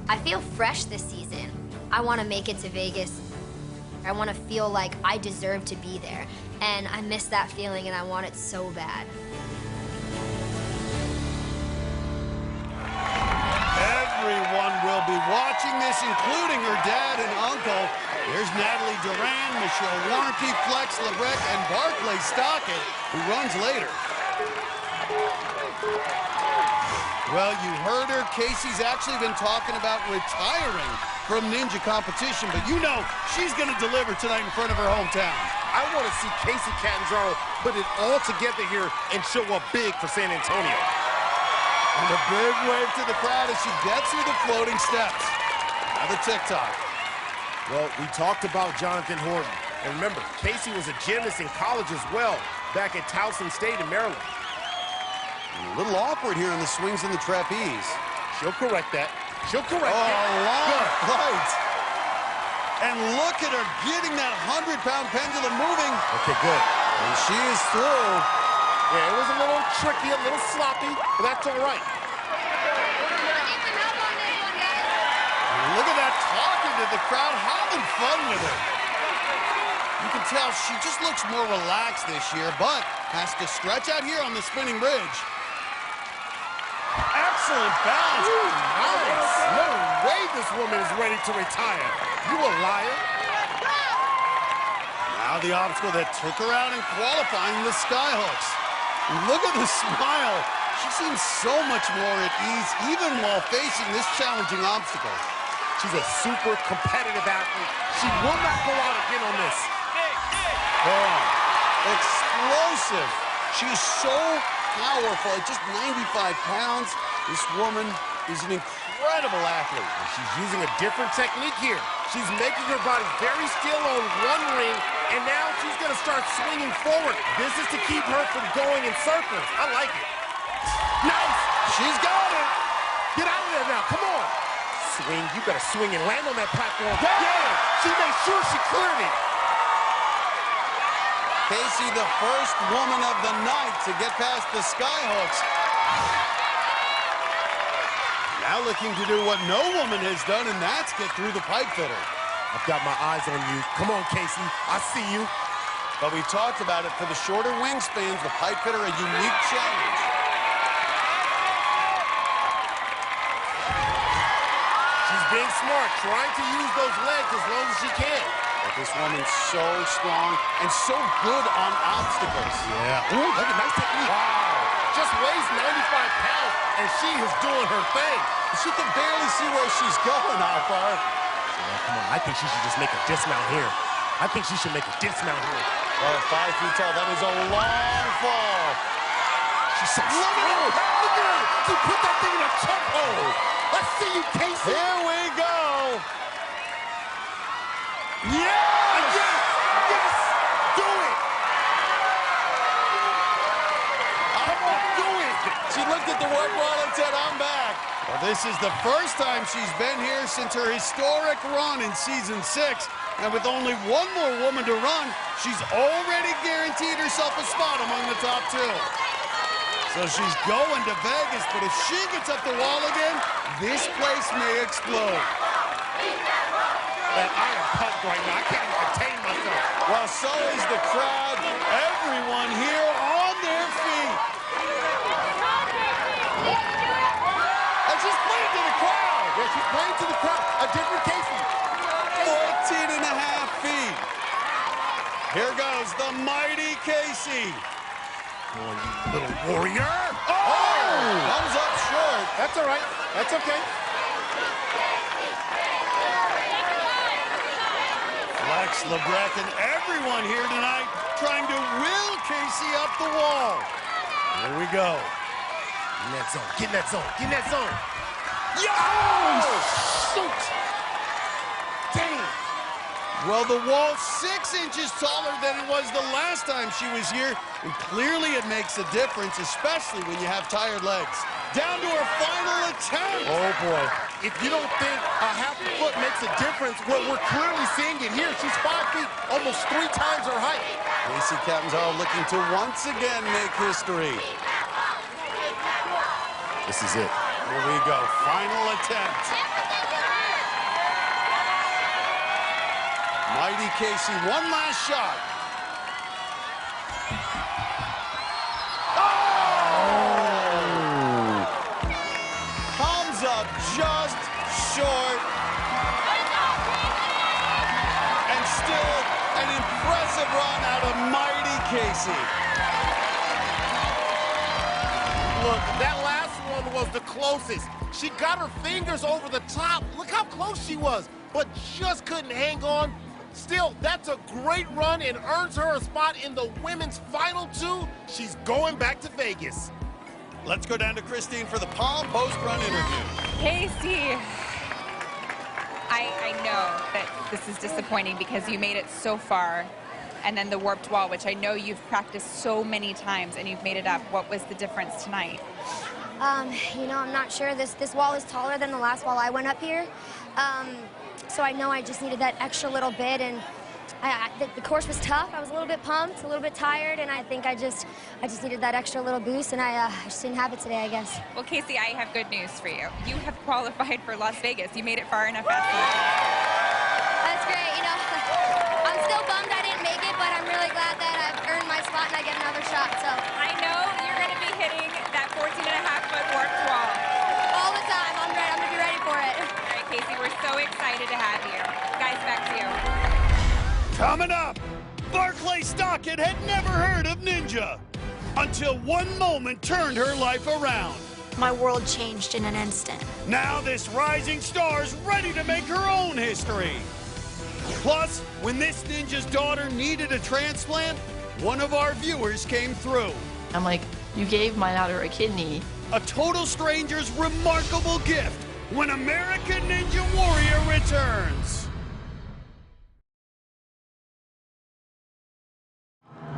I feel fresh this season. I want to make it to Vegas. I want to feel like I deserve to be there. And I miss that feeling, and I want it so bad. Everyone will be watching this, including her dad and uncle. There's Natalie Duran, Michelle Warnke, Flex Lebrecht, and Barclay Stockett, who runs later. Well, you heard her. Casey's actually been talking about retiring from Ninja competition, but you know she's going to deliver tonight in front of her hometown. I want to see Casey Catanzaro put it all together here and show up big for San Antonio. And a big wave to the crowd as she gets through the floating steps. Now the TikTok. Well, we talked about Jonathan Horton. And remember, Casey was a gymnast in college as well, back at Towson State in Maryland. And a little awkward here in the swings and the trapeze. She'll correct that. She'll correct that. Oh, long flight. And look at her getting that 100-pound pendulum moving. Okay, good. And she is through. Yeah, it was a little tricky, a little sloppy, but that's all right. And look at that, talking to the crowd, having fun with her. You can tell she just looks more relaxed this year, but has to stretch out here on the spinning bridge. Excellent balance. Ooh, nice. No way this woman is ready to retire. You a liar. Now the obstacle that took her out in qualifying, the skyhooks. Look at the smile. She seems so much more at ease, even while facing this challenging obstacle. She's a super competitive athlete. She will not go out again on this. Oh, explosive. She is so powerful at just 95 pounds. This woman is an incredible athlete. And she's using a different technique here. She's making her body very still on one ring, and now she's going to start swinging forward. This is to keep her from going in circles. I like it. Nice. She's got it. Get out of there now. Come on. Swing. You got to swing and land on that platform. Yeah. She made sure she cleared it. Casey, the first woman of the night to get past the skyhooks. Now looking to do what no woman has done, and that's get through the pipe fitter. I've got my eyes on you. Come on, Casey. I see you. But we talked about it. For the shorter wingspans, the pipe fitter, a unique challenge. She's being smart, trying to use those legs as long as she can. But this woman's so strong and so good on obstacles. Yeah. Ooh, look at nice technique. Wow. Just weighs 95 pounds, and she is doing her thing. She can barely see where she's going, Akbar. Come on, I think she should just make a dismount here. I think she should make a dismount here. Well, at 5 feet tall, that is a long fall. She's so strong. Look at her. She put that thing in a chokehold. Let's see you, Casey. Here we go. Yes! Yes! Do it! Come on, do it! She looked at the work wall and said, I'm back. Well, this is the first time she's been here since her historic run in Season 6. And with only one more woman to run, she's already guaranteed herself a spot among the top 2. So she's going to Vegas, but if she gets up the wall again, this place may explode. Man, I am pumped right now. I can't even contain myself. Well, so is the crowd. Everyone here on their feet. And she's playing to the crowd. Yeah, she's playing to the crowd. A different Casey. 14 and a half feet. Here goes the mighty Casey. Come on, you little warrior. Oh! Comes up short. That's all right. That's okay. Flex, Lebrecht, and everyone here tonight trying to will Casey up the wall. Here we go. Get in that zone, get in that zone, get in that zone. Yo! Shoot! Damn! Well, the wall's 6 inches taller than it was the last time she was here, and clearly it makes a difference, especially when you have tired legs. Down to her final attempt. Oh, boy. If you don't think a half a foot makes a difference, well, we're clearly seeing it here. She's 5 feet, almost 3 times her height. Casey Catanzaro looking to once again make history. This is it. Here we go, final attempt. Mighty Casey, one last shot. Oh! Comes up just short. And still an impressive run out of Mighty Casey. Look, that last one was the closest. She got her fingers over the top. Look how close she was, but just couldn't hang on. Still, that's a great run and earns her a spot in the women's final 2. She's going back to Vegas. Let's go down to Kristine for the Palm post-run interview. Casey, I know that this is disappointing because you made it so far, and then the warped wall, which I know you've practiced so many times and you've made it up. What was the difference tonight? You know, I'm not sure. This wall is taller than the last wall I went up here. So I know I just needed that extra little bit, and the course was tough. I was a little bit pumped, a little bit tired, and I think I just needed that extra little boost, and I just didn't have it today, I guess. Well, Casey, I have good news for you. You have qualified for Las Vegas. You made it far enough after. That's great. You know, I'm still bummed I didn't make it, but I'm really glad that I've earned my spot and I get another shot. So I know you're going to be hitting that 14.5-foot warped wall. All the time. I'm ready. I'm going to be ready for it. All right, Casey, we're so excited to have you. Guys, back to you. Coming up, Barclay Stockett had never heard of Ninja until one moment turned her life around. My world changed in an instant. Now this rising star's ready to make her own history. Plus, when this ninja's daughter needed a transplant, one of our viewers came through. I'm like, you gave my daughter a kidney. A total stranger's remarkable gift when American Ninja Warrior returns.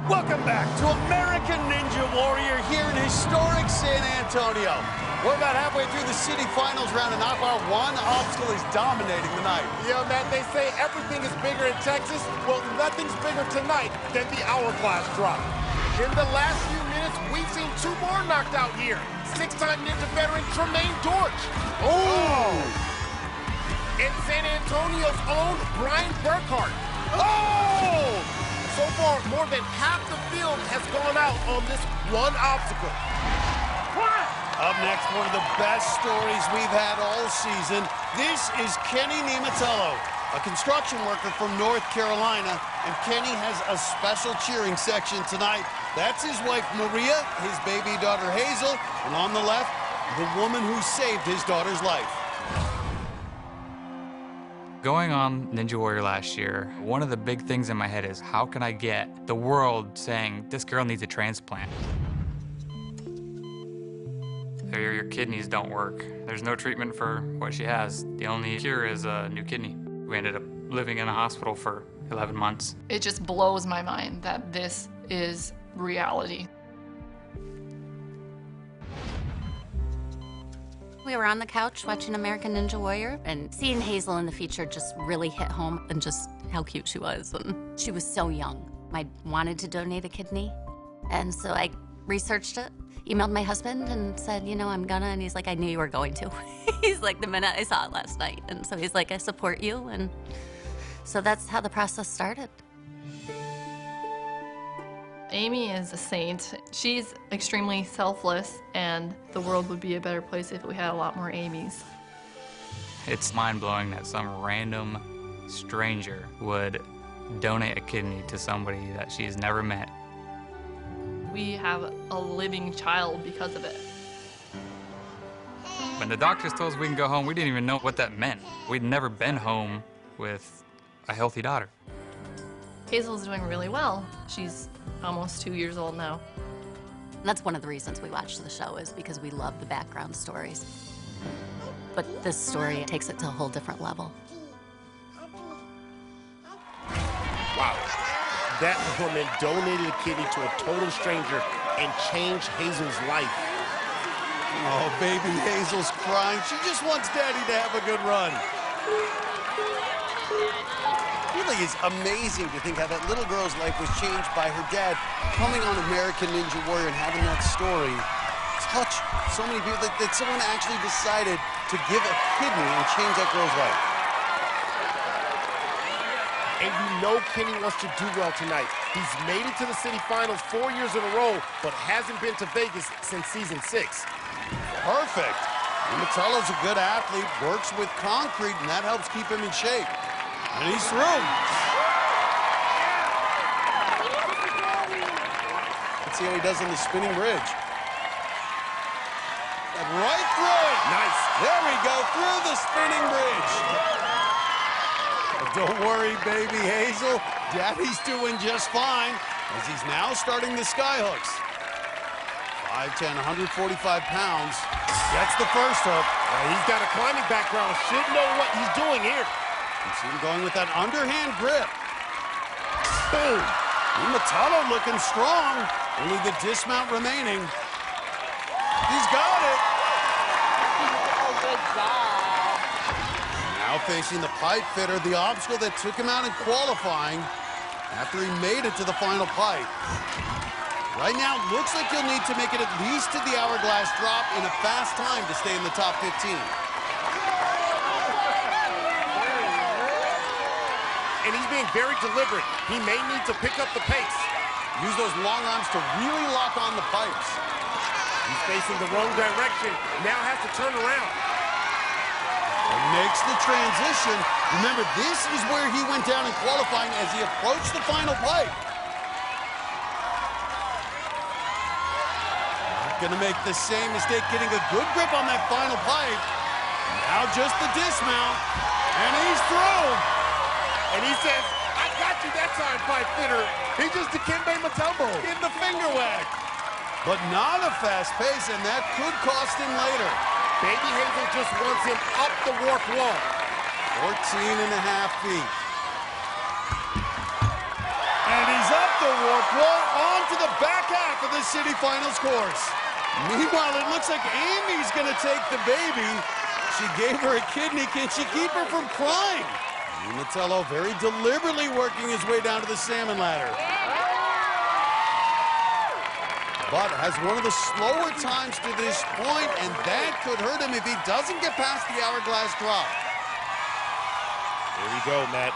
Welcome back to American Ninja Warrior here in historic San Antonio. We're about halfway through the city finals round, and Akbar, one obstacle is dominating the night. Yeah, Matt, they say everything is bigger in Texas. Well, nothing's bigger tonight than the hourglass drop. In the last few minutes, we've seen 2 more knocked out here. 6-time Ninja veteran Tremaine Dortch. Oh! And San Antonio's own Brian Burkhart. Oh! So far, more than half the field has gone out on this one obstacle. Up next, one of the best stories we've had all season. This is Kenny Nematello, a construction worker from North Carolina, and Kenny has a special cheering section tonight. That's his wife, Maria, his baby daughter, Hazel, and on the left, the woman who saved his daughter's life. Going on Ninja Warrior last year, one of the big things in my head is how can I get the world saying this girl needs a transplant? Your kidneys don't work. There's no treatment for what she has. The only cure is a new kidney. We ended up living in a hospital for 11 months. It just blows my mind that this is reality. We were on the couch watching American Ninja Warrior, and seeing Hazel in the feature just really hit home, and just how cute she was. And she was so young. I wanted to donate a kidney, and so I researched it, emailed my husband and said, you know, I'm gonna, and he's like, I knew you were going to. He's like, the minute I saw it last night, and so he's like, I support you, and so that's how the process started. Amy is a saint. She's extremely selfless, and the world would be a better place if we had a lot more Amys. It's mind-blowing that some random stranger would donate a kidney to somebody that she's never met. We have a living child because of it. When the doctors told us we can go home, we didn't even know what that meant. We'd never been home with a healthy daughter. Hazel's doing really well. She's almost 2 years old now. And that's one of the reasons we watch the show, is because we love the background stories. But this story takes it to a whole different level. Wow. That woman donated a kidney to a total stranger and changed Hazel's life. Oh, baby Hazel's crying. She just wants Daddy to have a good run. Really is amazing to think how that little girl's life was changed by her dad coming on American Ninja Warrior and having that story touch so many people, that someone actually decided to give a kidney and change that girl's life. And you know Kenny wants to do well tonight. He's made it to the city finals 4 years in a row, but hasn't been to Vegas since season 6. Perfect. Metallo's a good athlete, works with concrete, and that helps keep him in shape. And he's through. Let's see how he does on the spinning bridge. And right through it. Nice. There we go, through the spinning bridge. But don't worry, baby Hazel. Daddy's doing just fine, as he's now starting the skyhooks. 5'10", 145 pounds. That's the first hook. He's got a climbing background. Should know what he's doing here. You see him going with that underhand grip. Boom. Metallo looking strong. Only the dismount remaining. He's got it. Oh, good job. Now facing the pipe fitter, the obstacle that took him out in qualifying after he made it to the final pipe. Right now, looks like you'll need to make it at least to the hourglass drop in a fast time to stay in the top 15. And he's being very deliberate. He may need to pick up the pace. Use those long arms to really lock on the pipes. He's facing the wrong direction. Now has to turn around. And makes the transition. Remember, this is where he went down in qualifying as he approached the final pipe. Gonna make the same mistake, getting a good grip on that final pipe. Now just the dismount, and he's through. And he says, I got you that time, pipe fitter. He just Dikembe Mutombo. In the finger whack. But not a fast pace, and that could cost him later. Baby Hazel just wants him up the warp wall. 14.5 feet. And he's up the warp wall onto the back half of the city finals course. Meanwhile, it looks like Amy's gonna take the baby. She gave her a kidney. Can she keep her from crying? Metallo very deliberately working his way down to the salmon ladder. But has one of the slower times to this point, and that could hurt him if he doesn't get past the hourglass drop. There you go, Matt.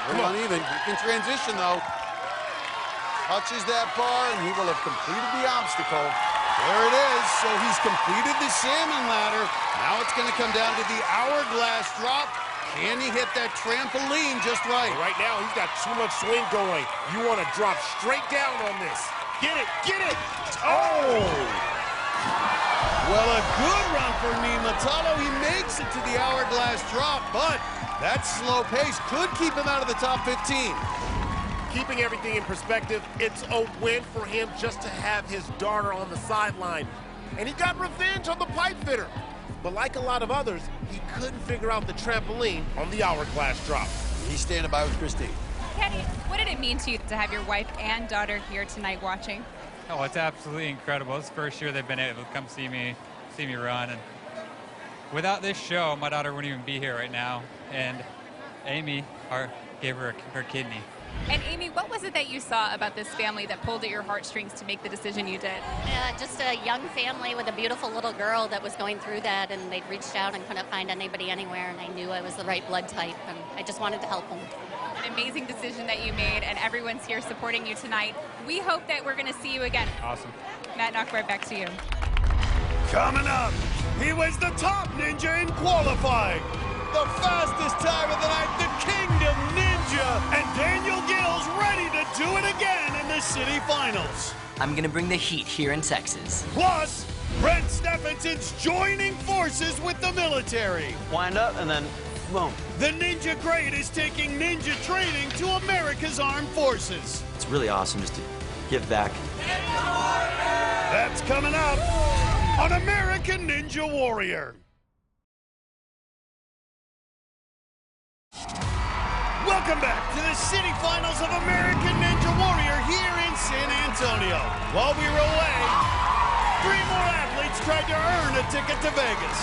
Come on. Uneven. He can transition, though. Touches that bar, and he will have completed the obstacle. There it is. So he's completed the salmon ladder. Now it's going to come down to the hourglass drop. Can he hit that trampoline just right? Right now, he's got too much swing going. You want to drop straight down on this. Get it, get it! Oh! Well, a good run for Metallo. He makes it to the hourglass drop, but that slow pace could keep him out of the top 15. Keeping everything in perspective, it's a win for him just to have his daughter on the sideline. And he got revenge on the pipe fitter. But like a lot of others, he couldn't figure out the trampoline on the hourglass drop. He's standing by with Kristine. Kenny, what did it mean to you to have your wife and daughter here tonight watching? Oh, it's absolutely incredible. It's the first year they've been able to come see me run. And without this show, my daughter wouldn't even be here right now. And Amy gave her her kidney. And Amy, what was it that you saw about this family that pulled at your heartstrings to make the decision you did? Just a young family with a beautiful little girl that was going through that, and they'd reached out and couldn't find anybody anywhere, and I knew I was the right blood type, and I just wanted to help them. An amazing decision that you made, and everyone's here supporting you tonight. We hope that we're going to see you again. Awesome. Matt and Akbar, back to you. Coming up, he was the top ninja in qualifying. The fastest time of the night, the Kingdom Ninja, and Daniel Gill's ready to do it again in the city finals. I'm gonna bring the heat here in Texas. Plus, Brent Stephenson's joining forces with the military. Wind up and then boom. The Ninja Great is taking ninja training to America's armed forces. It's really awesome just to give back. That's coming up on American Ninja Warrior. Welcome back to the city finals of American Ninja Warrior here in San Antonio. While we were away, 3 more athletes tried to earn a ticket to Vegas.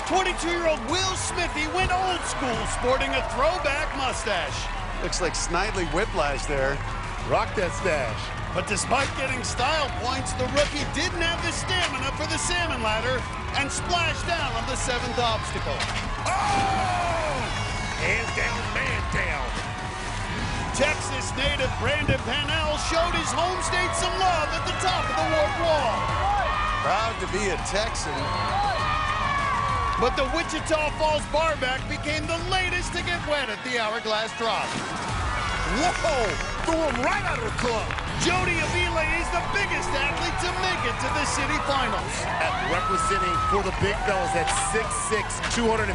22-year-old Will Smithy went old school, sporting a throwback mustache. Looks like Snidely Whiplash there. Rock that stash. But despite getting style points, the rookie didn't have the stamina for the salmon ladder and splashed down on the 7th obstacle. Oh! Hands down, man down. Texas native Brandon Pannell showed his home state some love at the top of the warp wall. Proud to be a Texan. But the Wichita Falls barback became the latest to get wet at the hourglass drop. Whoa! Threw him right out of the club. Gbaja-Biamila is the biggest athlete to make it to the city finals. Representing for the big fellas at 6'6", 215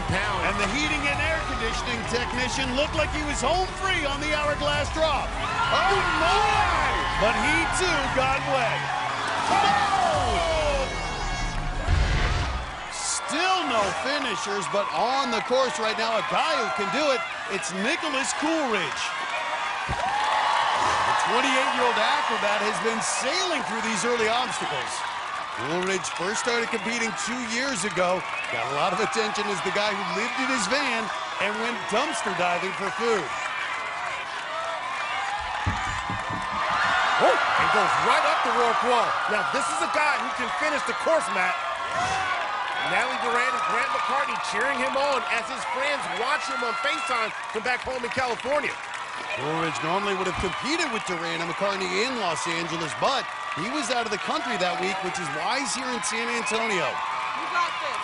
pounds. And the heating and air conditioning technician looked like he was home free on the hourglass drop. Oh my! But he too got wet. Oh! Still no finishers, but on the course right now, a guy who can do it, it's Nicholas Coolidge. The 28-year-old acrobat has been sailing through these early obstacles. Coolidge first started competing 2 years ago. Got a lot of attention as the guy who lived in his van and went dumpster diving for food. Oh, and goes right up the warp wall. Now, this is a guy who can finish the course, Matt. Natalie Durant and Grant McCartney cheering him on as his friends watch him on FaceTime from back home in California. Coolidge normally would have competed with Durant and McCartney in Los Angeles, but he was out of the country that week, which is why he's here in San Antonio. You got this.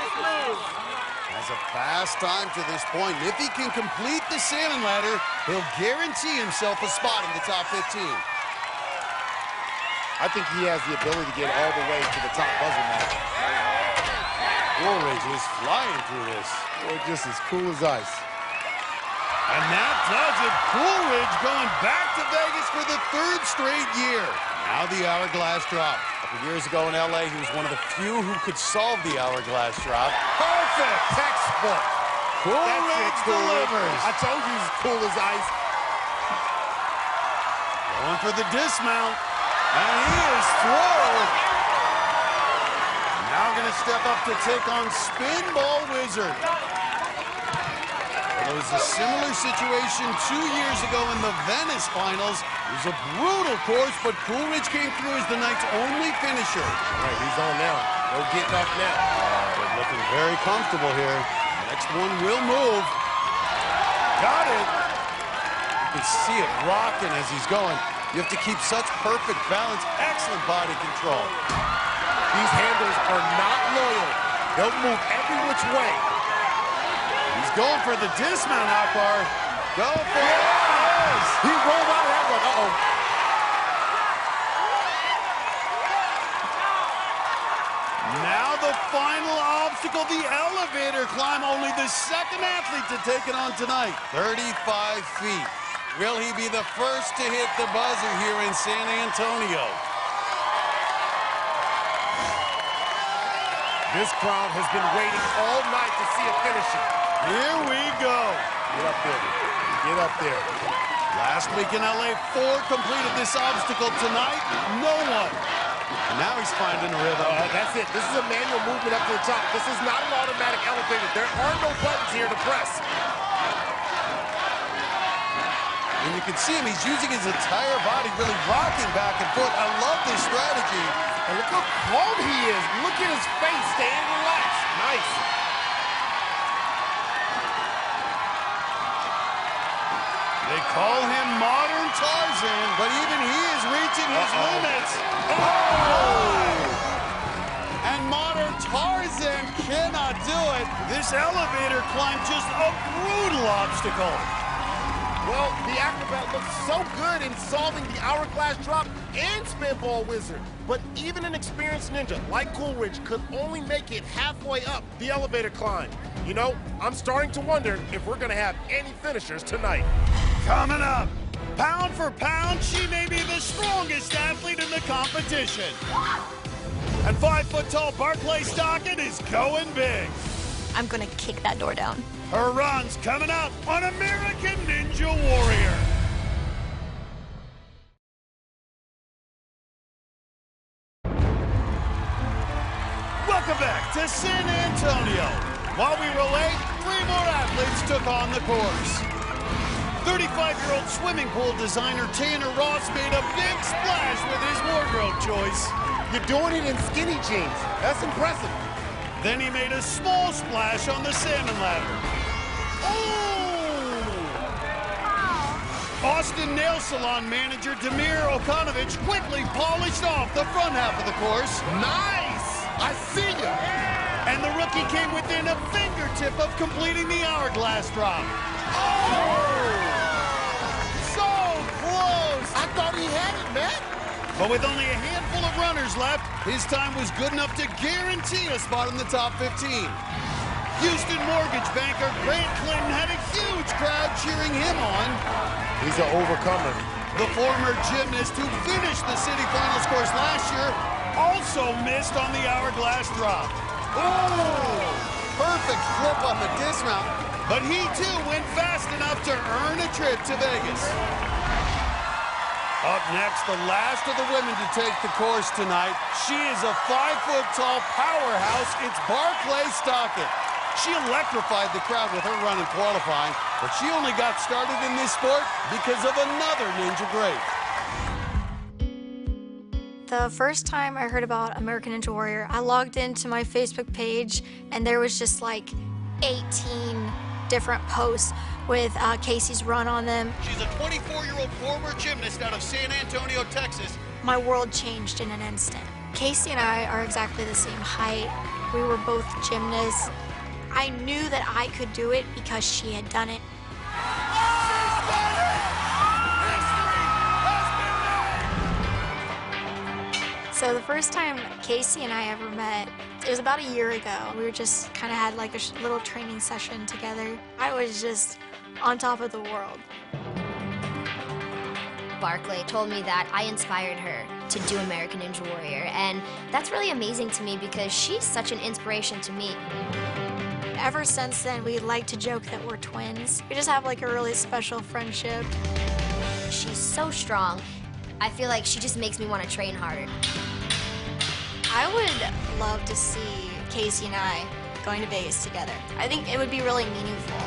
Just move. Has a fast time to this point. If he can complete the salmon ladder, he'll guarantee himself a spot in the top 15. I think he has the ability to get all the way to the top buzzer match. Coolidge is flying through this. Boy, just as cool as ice. And that does it. Coolidge going back to Vegas for the 3rd straight year. Now the hourglass drop. A couple years ago in LA, he was one of the few who could solve the hourglass drop. Perfect textbook. Coolidge delivers. I told you he's cool as ice. Going for the dismount. And he is through. Now going to step up to take on Spinball Wizard. It was a similar situation 2 years ago in the Venice finals. It was a brutal course, but Coolidge came through as the night's only finisher. All right, he's on now. No getting off now. They're looking very comfortable here. Next one will move. Got it. You can see it rocking as he's going. You have to keep such perfect balance, excellent body control. These handles are not loyal. They'll move every which way. He's going for the dismount, Akbar. Go for it. He rolled out of that one. Uh-oh. Now the final obstacle, the elevator climb. Only the 2nd athlete to take it on tonight. 35 feet. Will he be the first to hit the buzzer here in San Antonio? This crowd has been waiting all night to see a finishing. Here we go. Get up there. Get up there. Last week in LA, 4 completed this obstacle. Tonight, no one. And now he's finding a rhythm. That's it. This is a manual movement up to the top. This is not an automatic elevator. There are no buttons here to press. And you can see him, he's using his entire body, really rocking back and forth. I love this strategy. And look how calm he is. Look at his face, staying relaxed. Nice. They call him Modern Tarzan, but even he is reaching his limits. Oh! And Modern Tarzan cannot do it. This elevator climb just a brutal obstacle. Well, the acrobat looks so good in solving the hourglass drop and spinball wizard. But even an experienced ninja like Coolidge could only make it halfway up the elevator climb. You know, I'm starting to wonder if we're gonna have any finishers tonight. Coming up, pound for pound, she may be the strongest athlete in the competition. And 5-foot-tall Barclay Stockett is going big. I'm gonna kick that door down. Her run's coming up on American Ninja Warrior. Welcome back to San Antonio. While we were late, 3 more athletes took on the course. 35-year-old swimming pool designer Tanner Ross made a big splash with his wardrobe choice. You're doing it in skinny jeans. That's impressive. Then he made a small splash on the salmon ladder. Oh! Austin Nail Salon manager Demir Okanovich quickly polished off the front half of the course. Nice! I see ya! And the rookie came within a fingertip of completing the hourglass drop. Oh! So close! I thought he had it, man. But with only a handful of runners left, his time was good enough to guarantee a spot in the top 15. Houston mortgage banker Grant Clinton had a huge crowd cheering him on. He's an overcomer. The former gymnast who finished the city finals course last year also missed on the hourglass drop. Oh! Perfect flip on the dismount. But he too went fast enough to earn a trip to Vegas. Up next, the last of the women to take the course tonight. She is a 5-foot-tall powerhouse. It's Barclay Stockett. She electrified the crowd with her run in qualifying, but she only got started in this sport because of another Ninja great. The first time I heard about American Ninja Warrior, I logged into my Facebook page, and there was just like 18 different posts with Casey's run on them. She's a 24-year-old former gymnast out of San Antonio, Texas. My world changed in an instant. Casey and I are exactly the same height. We were both gymnasts. I knew that I could do it because she had done it. So the first time Casey and I ever met, it was about a year ago. We were just kind of had like a little training session together. I was just on top of the world. Barclay told me that I inspired her to do American Ninja Warrior, and that's really amazing to me because she's such an inspiration to me. Ever since then, we like to joke that we're twins. We just have like a really special friendship. She's so strong. I feel like she just makes me want to train harder. I would love to see Casey and I going to Vegas together. I think it would be really meaningful.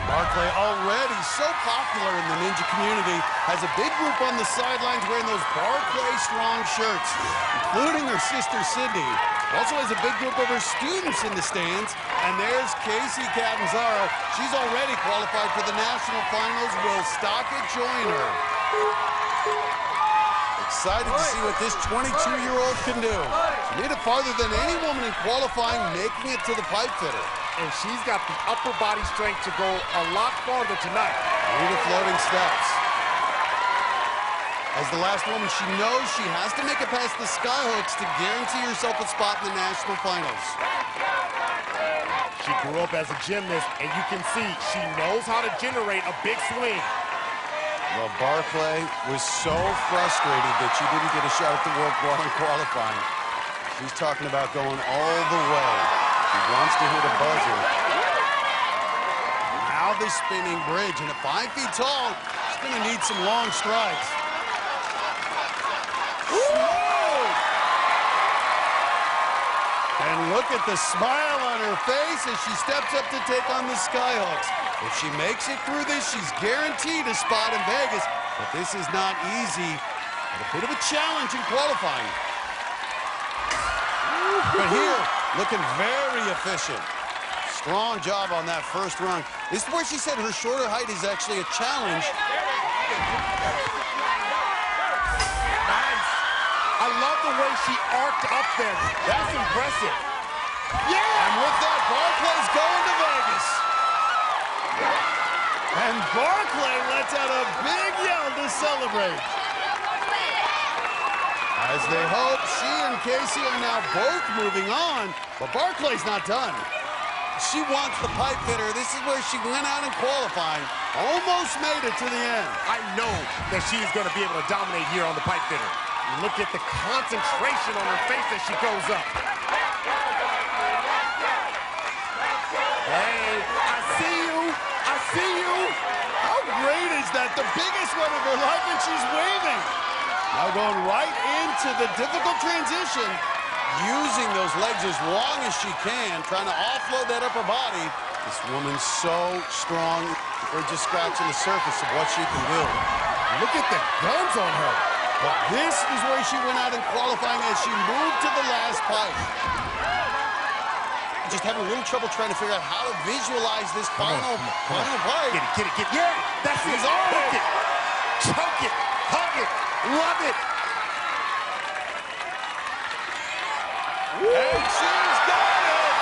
Barclay, already so popular in the ninja community, has a big group on the sidelines wearing those Barclay Strong shirts, including her sister Sydney. Also has a big group of her students in the stands. And there's Casey Catanzaro. She's already qualified for the national finals. Will Stockett join her? Excited to see what this 22-year-old can do. She made it farther than any woman in qualifying, making it to the pipe fitter. And she's got the upper body strength to go a lot farther tonight. Through the floating steps. As the last woman, she knows she has to make it past the skyhooks to guarantee herself a spot in the national finals. She grew up as a gymnast, and you can see she knows how to generate a big swing. Well, Barclay was so frustrated that she didn't get a shot at the work while in qualifying. She's talking about going all the way. She wants to hit a buzzer. Now the spinning bridge, and at 5 feet tall, she's going to need some long strides. And look at the smile on her face as she steps up to take on the skyhooks. If she makes it through this, she's guaranteed a spot in Vegas. But this is not easy. A bit of a challenge in qualifying. But here, looking very efficient. Strong job on that first run. This is where she said her shorter height is actually a challenge. Nice. I love the way she arced up there. That's impressive. Yeah! And with that, Barclay's going to Vegas. And Barclay lets out a big yell to celebrate. As they hope, she and Casey are now both moving on, but Barclay's not done. She wants the pipe fitter. This is where she went out in qualifying. Almost made it to the end. I know that she's going to be able to dominate here on the pipe fitter. You look at the concentration on her face as she goes up. Hey, I see you. I see you. How great is that? The biggest one of her life, and she's waving. Now going right into the difficult transition, using those legs as long as she can, trying to offload that upper body. This woman's so strong. We're just scratching the surface of what she can do. Look at the guns on her. But this is where she went out in qualifying as she moved to the last pipe. Just having a little trouble trying to figure out how to visualize this final pipe. Get it. Yeah, that's it. She's on Hook it. it. Choke it. Hug it. Love it. And she's got it!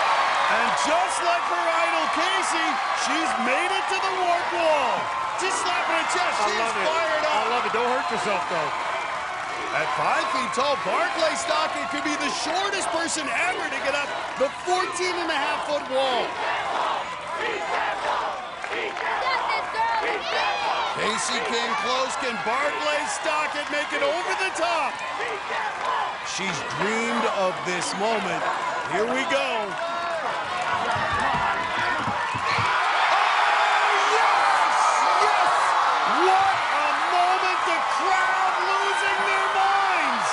And just like her idol, Casey, she's made it to the warp wall. Just slapping her chest. She's fired up. I love it. Don't hurt yourself, though. At 5 feet tall, Barclay Stockton could be the shortest person ever to get up the 14.5-foot wall. Casey came close. Can Barclay Stockton make it over the top? She's dreamed of this moment. Here we go. What a moment! The crowd losing their minds!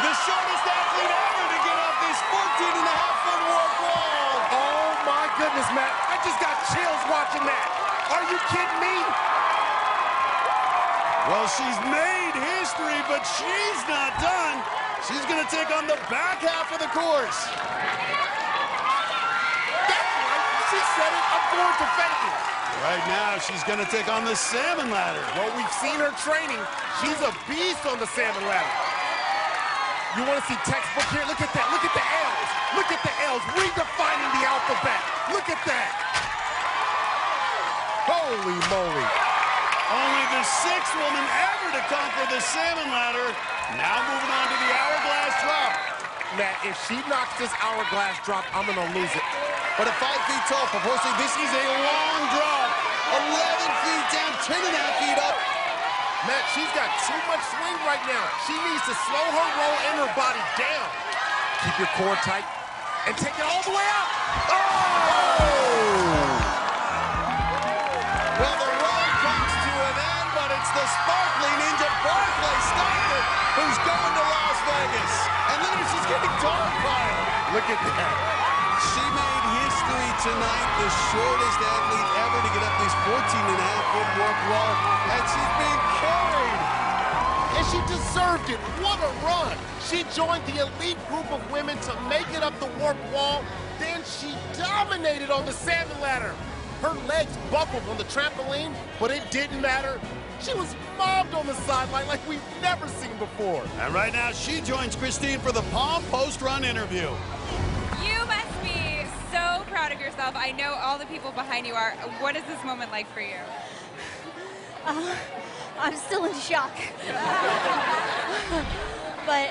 The shortest athlete ever to get off this 14.5-foot warp wall! Oh my goodness, Matt. I just got chills watching that. Are you kidding me? Well, she's made history, but she's not done. She's going to take on the back half of the course. That's right. She said it. I'm going to fake it. Right now, she's going to take on the salmon ladder. Well, we've seen her training. She's a beast on the salmon ladder. You want to see textbook here? Look at that. Look at the L's. Look at the L's. Redefining the alphabet. Look at that. Holy moly. Only the 6th woman ever to conquer the salmon ladder. Now moving on to the hourglass drop. Matt, if she knocks this hourglass drop, I'm going to lose it. But at 5 feet tall, proportionally, this is a long drop. 11 feet down, 10.5 feet up. Matt, she's got too much swing right now. She needs to slow her roll and her body down. Keep your core tight and take it all the way out. Oh! Well, the road comes to an end, but it's the sparkling ninja Barclay Stockton who's going to Las Vegas. And then she's getting dogpiled. Look at that. She made history tonight, the shortest athlete ever to get up this 14.5-foot warp wall, and she's being carried. And she deserved it. What a run. She joined the elite group of women to make it up the warp wall. Then she dominated on the salmon ladder. Her legs buckled on the trampoline, but it didn't matter. She was mobbed on the sideline like we've never seen before. And right now, she joins Kristine for the Palm post-run interview. You must be so proud of yourself. I know all the people behind you are. What is this moment like for you? I'm still in shock. But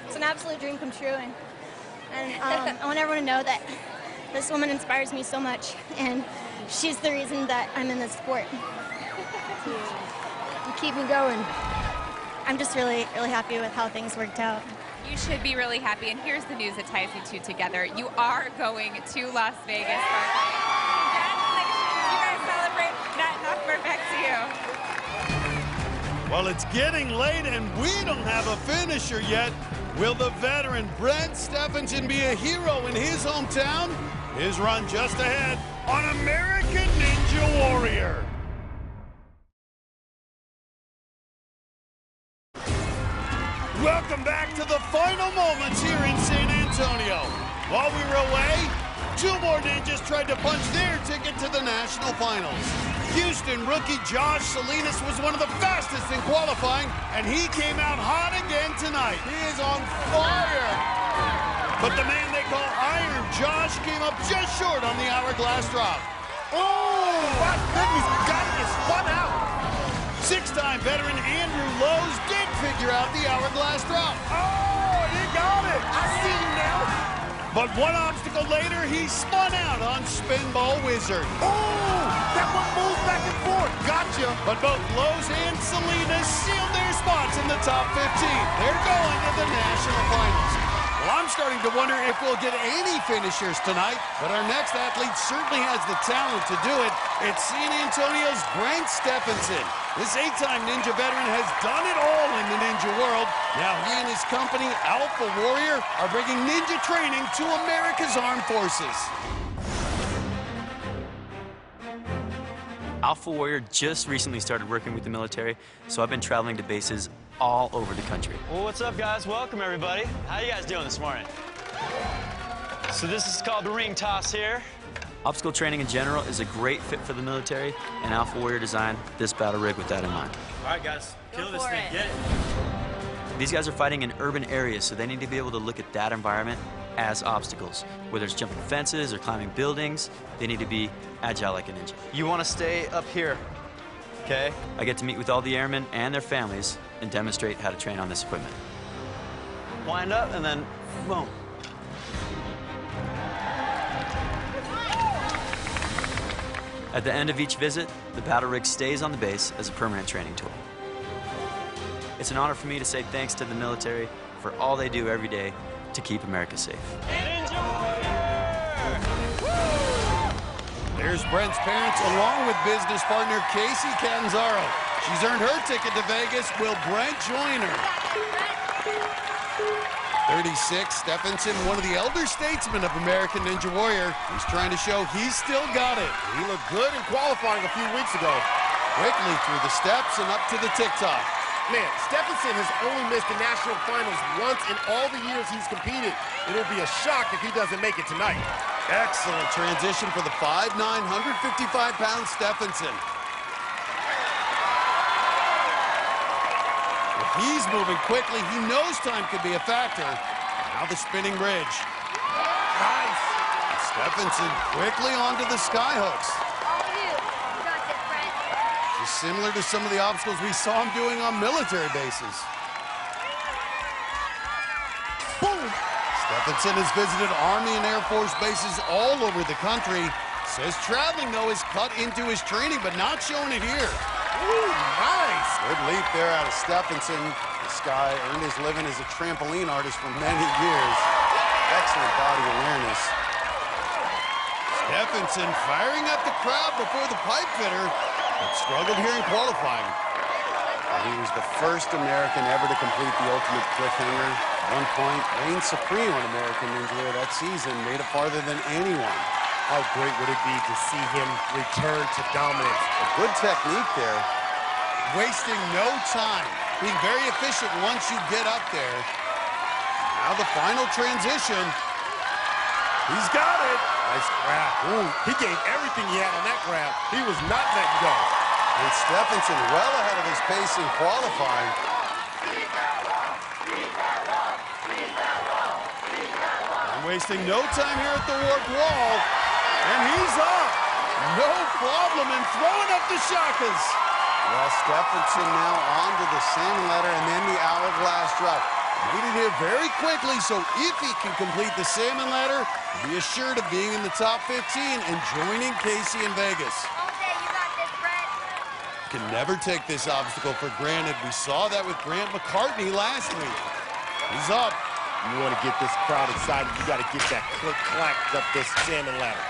it's an absolute dream come true. And I want everyone to know that this woman inspires me so much. And she's the reason that I'm in this sport. You keep me going. I'm just really, really happy with how things worked out. You should be really happy, and here's the news that ties you two together. You are going to Las Vegas. Congratulations, you guys celebrate. Matt and Akbar, back to you. Well, it's getting late, and we don't have a finisher yet. Will the veteran Brent Stephenson be a hero in his hometown? His run just ahead on American Ninja Warrior. Welcome back to the final moments here in San Antonio. While we were away, 2 more ninjas tried to punch their ticket to the national finals. Houston rookie Josh Salinas was one of the fastest in qualifying, and he came out hot again tonight. He is on fire. But the man they call Iron Josh came up just short on the hourglass drop. Oh, my goodness, got it spun out. Six-time veteran Andrew Lowe's did figure out the hourglass drop. Oh, he got it. I see him now. But one obstacle later, he spun out on Spinball Wizard. Oh, that one moves back and forth. Gotcha. But both Lowe's and Selena sealed their spots in the top 15. They're going to the national finals. Well, I'm starting to wonder if we'll get any finishers tonight, but our next athlete certainly has the talent to do it. It's San Antonio's Brent Stephenson. This 8-time Ninja veteran has done it all in the Ninja world. Now he and his company, Alpha Warrior, are bringing Ninja training to America's armed forces. Alpha Warrior just recently started working with the military, so I've been traveling to bases all over the country. Well, what's up, guys? Welcome, everybody. How you guys doing this morning? So this is called the ring toss here. Obstacle training in general is a great fit for the military, and Alpha Warrior designed this battle rig with that in mind. All right, guys, kill this thing. Get it. These guys are fighting in urban areas, so they need to be able to look at that environment as obstacles. Whether it's jumping fences or climbing buildings, they need to be agile like a ninja. You want to stay up here, okay? I get to meet with all the airmen and their families and demonstrate how to train on this equipment. Wind up and then boom. At the end of each visit, the battle rig stays on the base as a permanent training tool. It's an honor for me to say thanks to the military for all they do every day to keep America safe. There's Brent's parents along with business partner Casey Catanzaro. She's earned her ticket to Vegas. Will Brent join her? 36, Stephenson, one of the elder statesmen of American Ninja Warrior. He's trying to show he's still got it. He looked good in qualifying a few weeks ago. Quickly through the steps and up to the tick-tock. Man, Stephenson has only missed the national finals once in all the years he's competed. It'll be a shock if he doesn't make it tonight. Excellent transition for the 5'9", 155-pound Stephenson. If he's moving quickly, he knows time could be a factor. Now the spinning bridge. Nice. Stephenson quickly onto the skyhooks. Just similar to some of the obstacles we saw him doing on military bases. Boom! Stephenson has visited Army and Air Force bases all over the country. Says traveling, though, is cut into his training, but not showing it here. Ooh, nice! Good leap there out of Stephenson. This guy earned his living as a trampoline artist for many years. Excellent body awareness. Stephenson firing at the crowd before the pipe fitter, but struggled here in qualifying. He was the first American ever to complete the ultimate cliffhanger. At one point, reigned supreme on American Ninja Warrior that season, made it farther than anyone. How great would it be to see him return to dominance? A good technique there. Wasting no time. Being very efficient once you get up there. Now the final transition. He's got it. Nice grab. Ooh, he gave everything he had on that grab. He was not letting go. And Stephenson well ahead of his pace in qualifying. And wasting no time here at the warped wall. And he's up. No problem in throwing up the shakas. Well, Stephenson now onto the salmon ladder and then the hourglass drop. Made it here very quickly, so if he can complete the salmon ladder, be assured of being in the top 15 and joining Casey in Vegas. Can never take this obstacle for granted. We saw that with Grant McCartney last week. He's up. You want to get this crowd excited, you got to get that click-clack up this salmon ladder.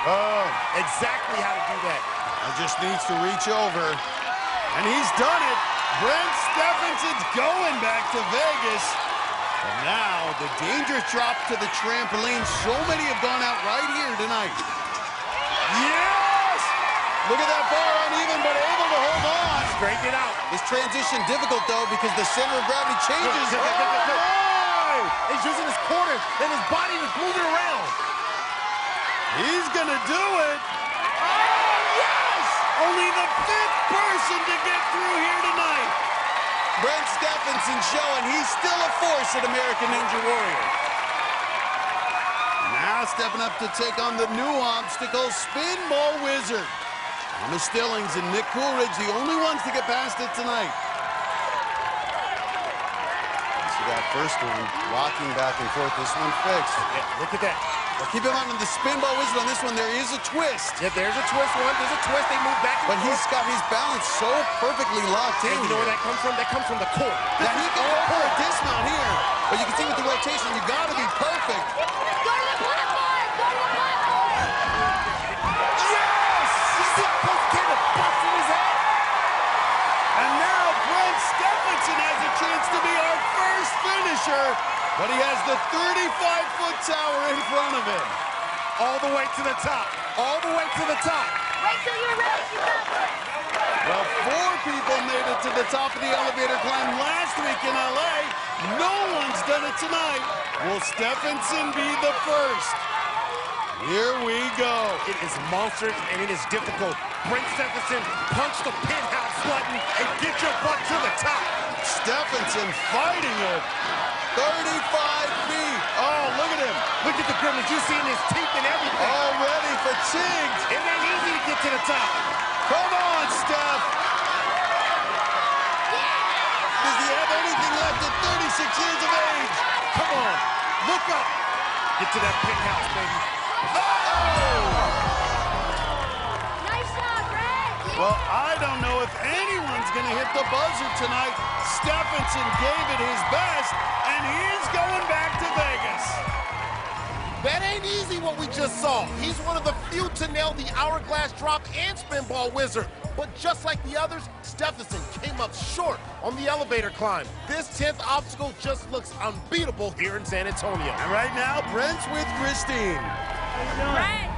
Oh, exactly how to do that. Just needs to reach over. And he's done it. Brent Stephenson's going back to Vegas. And now the dangerous drop to the trampoline. So many have gone out right here tonight. Yes! Look at that bar, uneven, but able to hold on. Straighten it out. This transition difficult, though, because the center of gravity changes. He's using his corners, and his body is moving around. He's going to do it. Oh, yes! Only the 5th person to get through here tonight. Brent Stephenson showing he's still a force at American Ninja Warrior. Now now stepping up to take on the new obstacle, Spin Ball Wizard. Thomas Stillings and Nick Coolidge, the only ones to get past it tonight. See that first one, rocking back and forth. This one fixed. Yeah, look at that. Well, keep in mind, on the Spin Ball Wizard on this one, there is a twist. Yeah, there's a twist one. There's a twist. They move back and But forth. he's got his balance so perfectly locked in. And you know where that comes from? That comes from the core. Now, he can go for a dismount here, but you can see with the rotation, you got to be perfect. Go to the platform! Go to the platform! Yes! You see Coach Kevin busting his head? And now Brent Stephenson has a chance to be our first finisher, but he has the 35-foot tower in front of him. All the way to the top. All the way to the top. Wait till you're ready. You got this. Well, 4 people made it to the top of the elevator climb last week in LA. No one's done it tonight. Will Stephenson be the first? Here we go. It is monstrous and it is difficult. Brent Stephenson, punch the penthouse button and get your butt to the top. Stephenson fighting it. 35 feet. Oh, look at him. Look at the grimace. You see in his teeth and everything. Already fatigued. It ain't easy to get to the top. Come on, Steph. Does he have anything left at 36 years of age? Come on. Look up. Get to that penthouse, baby. Nice shot, Brett. Well, I don't know if anyone's going to hit the buzzer tonight. Stephenson gave it his best, and he's going back to Vegas. That ain't easy what we just saw. He's one of the few to nail the hourglass drop and spin ball wizard. But just like the others, Stephenson came up short on the elevator climb. This 10th obstacle just looks unbeatable here in San Antonio. And right now, Brent's with Kristine. Brent,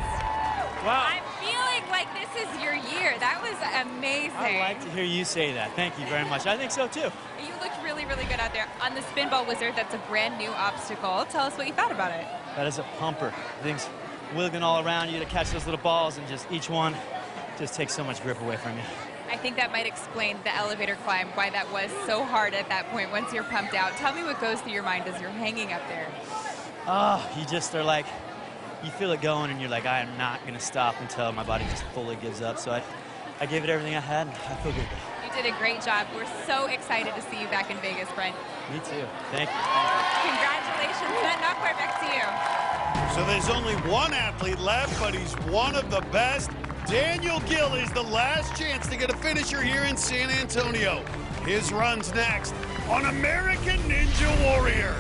Wow. I'm feeling like this is your year. That was amazing. I like to hear you say that. Thank you very much. I think so, too. You looked really, really good out there. On the Spin Ball Wizard, that's a brand new obstacle. Tell us what you thought about it. That is a pumper. Things wiggling all around you to catch those little balls, and just each one just takes so much grip away from you. I think that might explain the elevator climb, why that was so hard at that point once you're pumped out. Tell me what goes through your mind as you're hanging up there. Oh, you just are like, you feel it going, and you're like, I am not going to stop until my body just fully gives up. So I gave it everything I had, and I feel good. You did a great job. We're so excited to see you back in Vegas, Brent. Me too. Thank you. Congratulations. Matt Akbar, back to you. So there's only one athlete left, but he's one of the best. Daniel Gill is the last chance to get a finisher here in San Antonio. His run's next on American Ninja Warrior.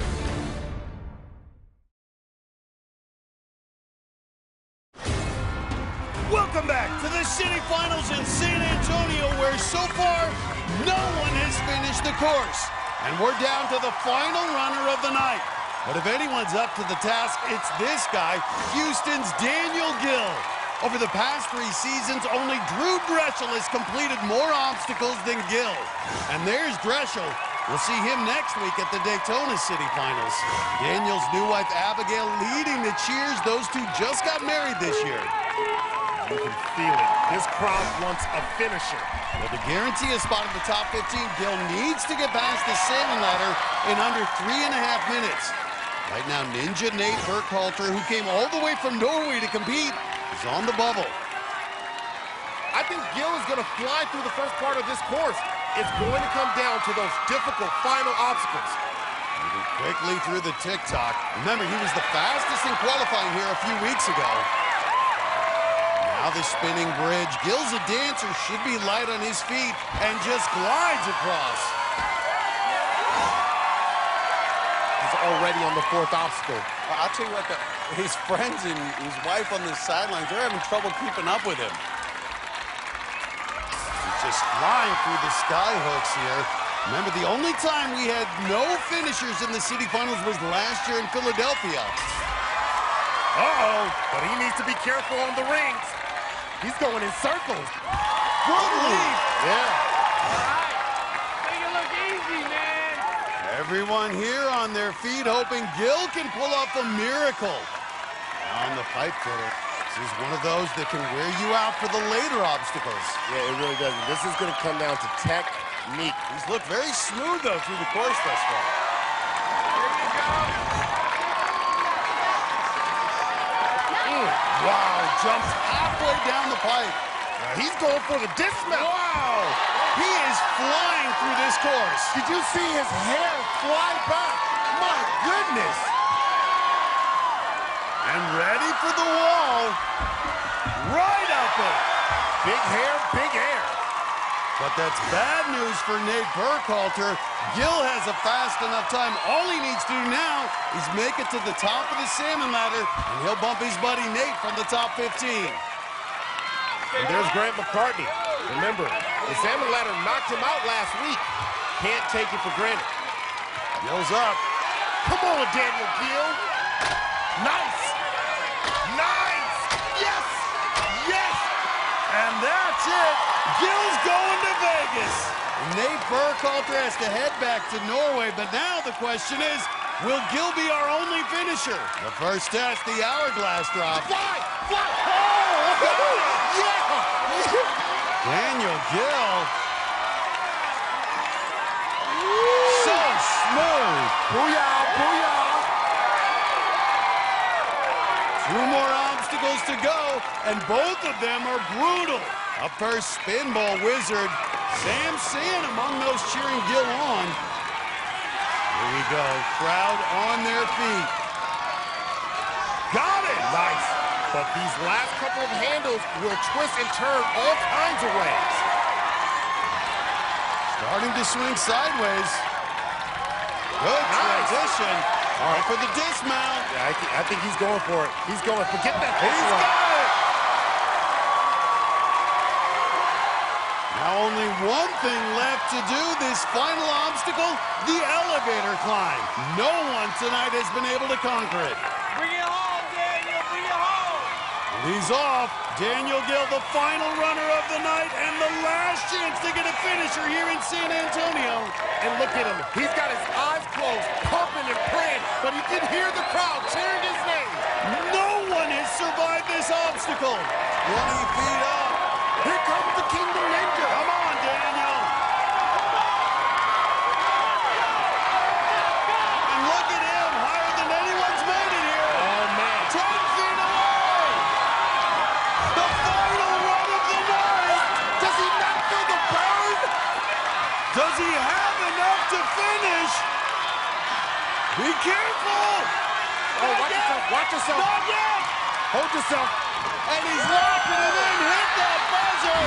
Welcome back to the city finals in San Antonio, where so far no one has finished the course. And we're down to the final runner of the night. But if anyone's up to the task, it's this guy, Houston's Daniel Gill. Over the past 3 seasons, only Drew Dreschel has completed more obstacles than Gill. And there's Dreschel. We'll see him next week at the Daytona City Finals. Daniel's new wife, Abigail, leading the cheers. Those two just got married this year. You can feel it. This crowd wants a finisher. Well, to guarantee a spot in the top 15, Gill needs to get past the sailing ladder in under 3.5 minutes. Right now, Ninja Nate Burkhalter, who came all the way from Norway to compete, is on the bubble. I think Gill is going to fly through the first part of this course. It's going to come down to those difficult final obstacles. Moving quickly through the tick-tock. Remember, he was the fastest in qualifying here a few weeks ago. Now the spinning bridge. Gill's a dancer, should be light on his feet, and just glides across. He's already on the 4th obstacle. I'll tell you what, his friends and his wife on the sidelines, they're having trouble keeping up with him. He's just flying through the sky hooks here. Remember, the only time we had no finishers in the city finals was last year in Philadelphia. Uh-oh, but he needs to be careful on the rings. He's going in circles. Good lead. Yeah. Make it look easy, man. Everyone here on their feet hoping Gill can pull off a miracle. On the pipe fitter. This is one of those that can wear you out for the later obstacles. Yeah, it really doesn't. This is going to come down to technique. He's looked very smooth, though, through the course thus far. doing? Wow, jumps halfway down the pipe. He's going for the dismount. Wow, he is flying through this course. Did you see his hair fly back? My goodness. And ready for the wall. Right up it. Big hair, big air. But that's bad news for Nate Burkhalter. Gil has a fast enough time. All he needs to do now is make it to the top of the salmon ladder, and he'll bump his buddy Nate from the top 15. And there's Grant McCartney. Remember, the salmon ladder knocked him out last week. Can't take it for granted. Gil's up. Come on, Daniel Gil. Nice. Nice. Yes. Yes. And that's it. Gil's going to Vegas. Nate Burkhalter has to head back to Norway, but now the question is, will Gil be our only finisher? The first test, the hourglass drop. Fly! Fly! Oh! Yeah! Daniel Gil. So smooth. Booyah! Booyah! 2 more obstacles to go, and both of them are brutal. Up first, Spinball Wizard. Sam Sand among those cheering Gil on. Here we go, crowd on their feet. Got it! Nice. But these last couple of handles will twist and turn all kinds of ways. Starting to swing sideways. Good transition. All right, for the dismount. Yeah, I think he's going for it. He's going. Forget that. He's got it. Now only one thing left to do, this final obstacle, the elevator climb. No one tonight has been able to conquer it. Bring it home, Daniel. Bring it home. He's off. Daniel Gil, the final runner of the night, and the last chance to get a finisher here in San Antonio. And look at him. He's got his eyes closed, pumping and praying, but he can hear the crowd cheering his name. No one has survived this obstacle. 20 feet up. Here comes the Kingdom Ninja. Come on, Daniel. And look at him, higher than anyone's made it here. Oh, man. 10 feet away. The final run of the night. Does he not feel the burn? Does he have enough to finish? Be careful. Oh, watch yourself. Watch yourself. Not yet. Hold yourself. And he's locking it in. Hit that buzzer.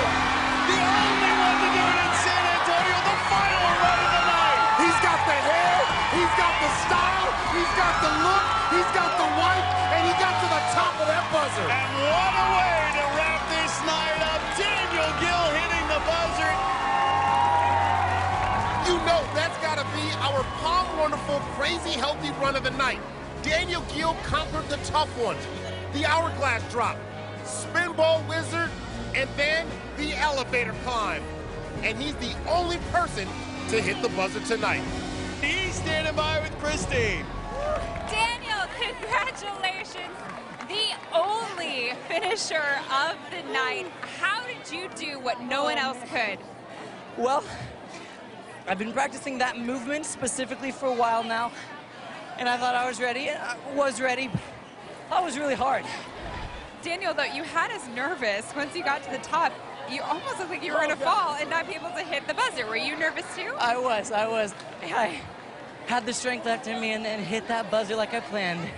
The only one to do it in San Antonio. The final run of the night. He's got the hair. He's got the style. He's got the look. He's got the wipe. And he got to the top of that buzzer. And what a way to wrap this night up. Daniel Gil hitting the buzzer. You know that's got to be our Palm Wonderful Crazy Healthy Run of the night. Daniel Gil conquered the tough ones. The hourglass drop, Spinball Wizard, and then the elevator climb. And he's the only person to hit the buzzer tonight. He's standing by with Kristine. Daniel, congratulations. The only finisher of the night. How did you do what no one else could? Well, I've been practicing that movement specifically for a while now, and I thought I was ready. I was ready. That was really hard. Daniel, though, you had us nervous once you got to the top. You almost looked like you were going to fall and not be able to hit the buzzer. Were you nervous too? I was. I had the strength left in me and hit that buzzer like I planned.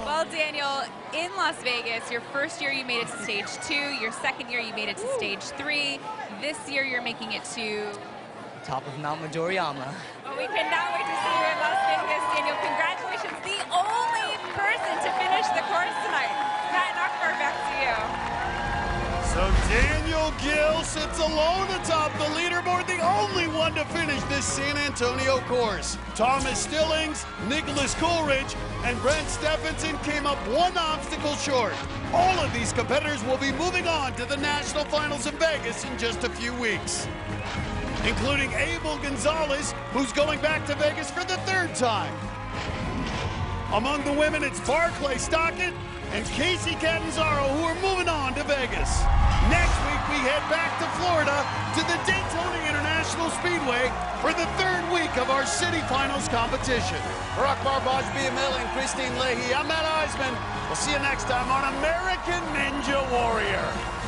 Well, Daniel, in Las Vegas, your first year you made it to stage 2. Your second year you made it to stage 3. This year you're making it to... Top of Mount Gbaja-Biamila. Well, we cannot wait to see you in Las Vegas, Daniel. Congratulations, the only person to finish the course tonight. Matt and Akbar, back to you. So Daniel Gil sits alone atop the leaderboard, the only one to finish this San Antonio course. Thomas Stillings, Nicholas Coolidge, and Brent Stephenson came up one obstacle short. All of these competitors will be moving on to the national finals in Vegas in just a few weeks, including Abel Gonzalez, who's going back to Vegas for the 3rd time. Among the women, it's Barclay Stockett, and Casey Catanzaro, who are moving on to Vegas. Next week, we head back to Florida to the Daytona International Speedway for the third week of our City Finals competition. For Akbar, Gbaja-Biamila, and Kristine Leahy, I'm Matt Iseman. We'll see you next time on American Ninja Warrior.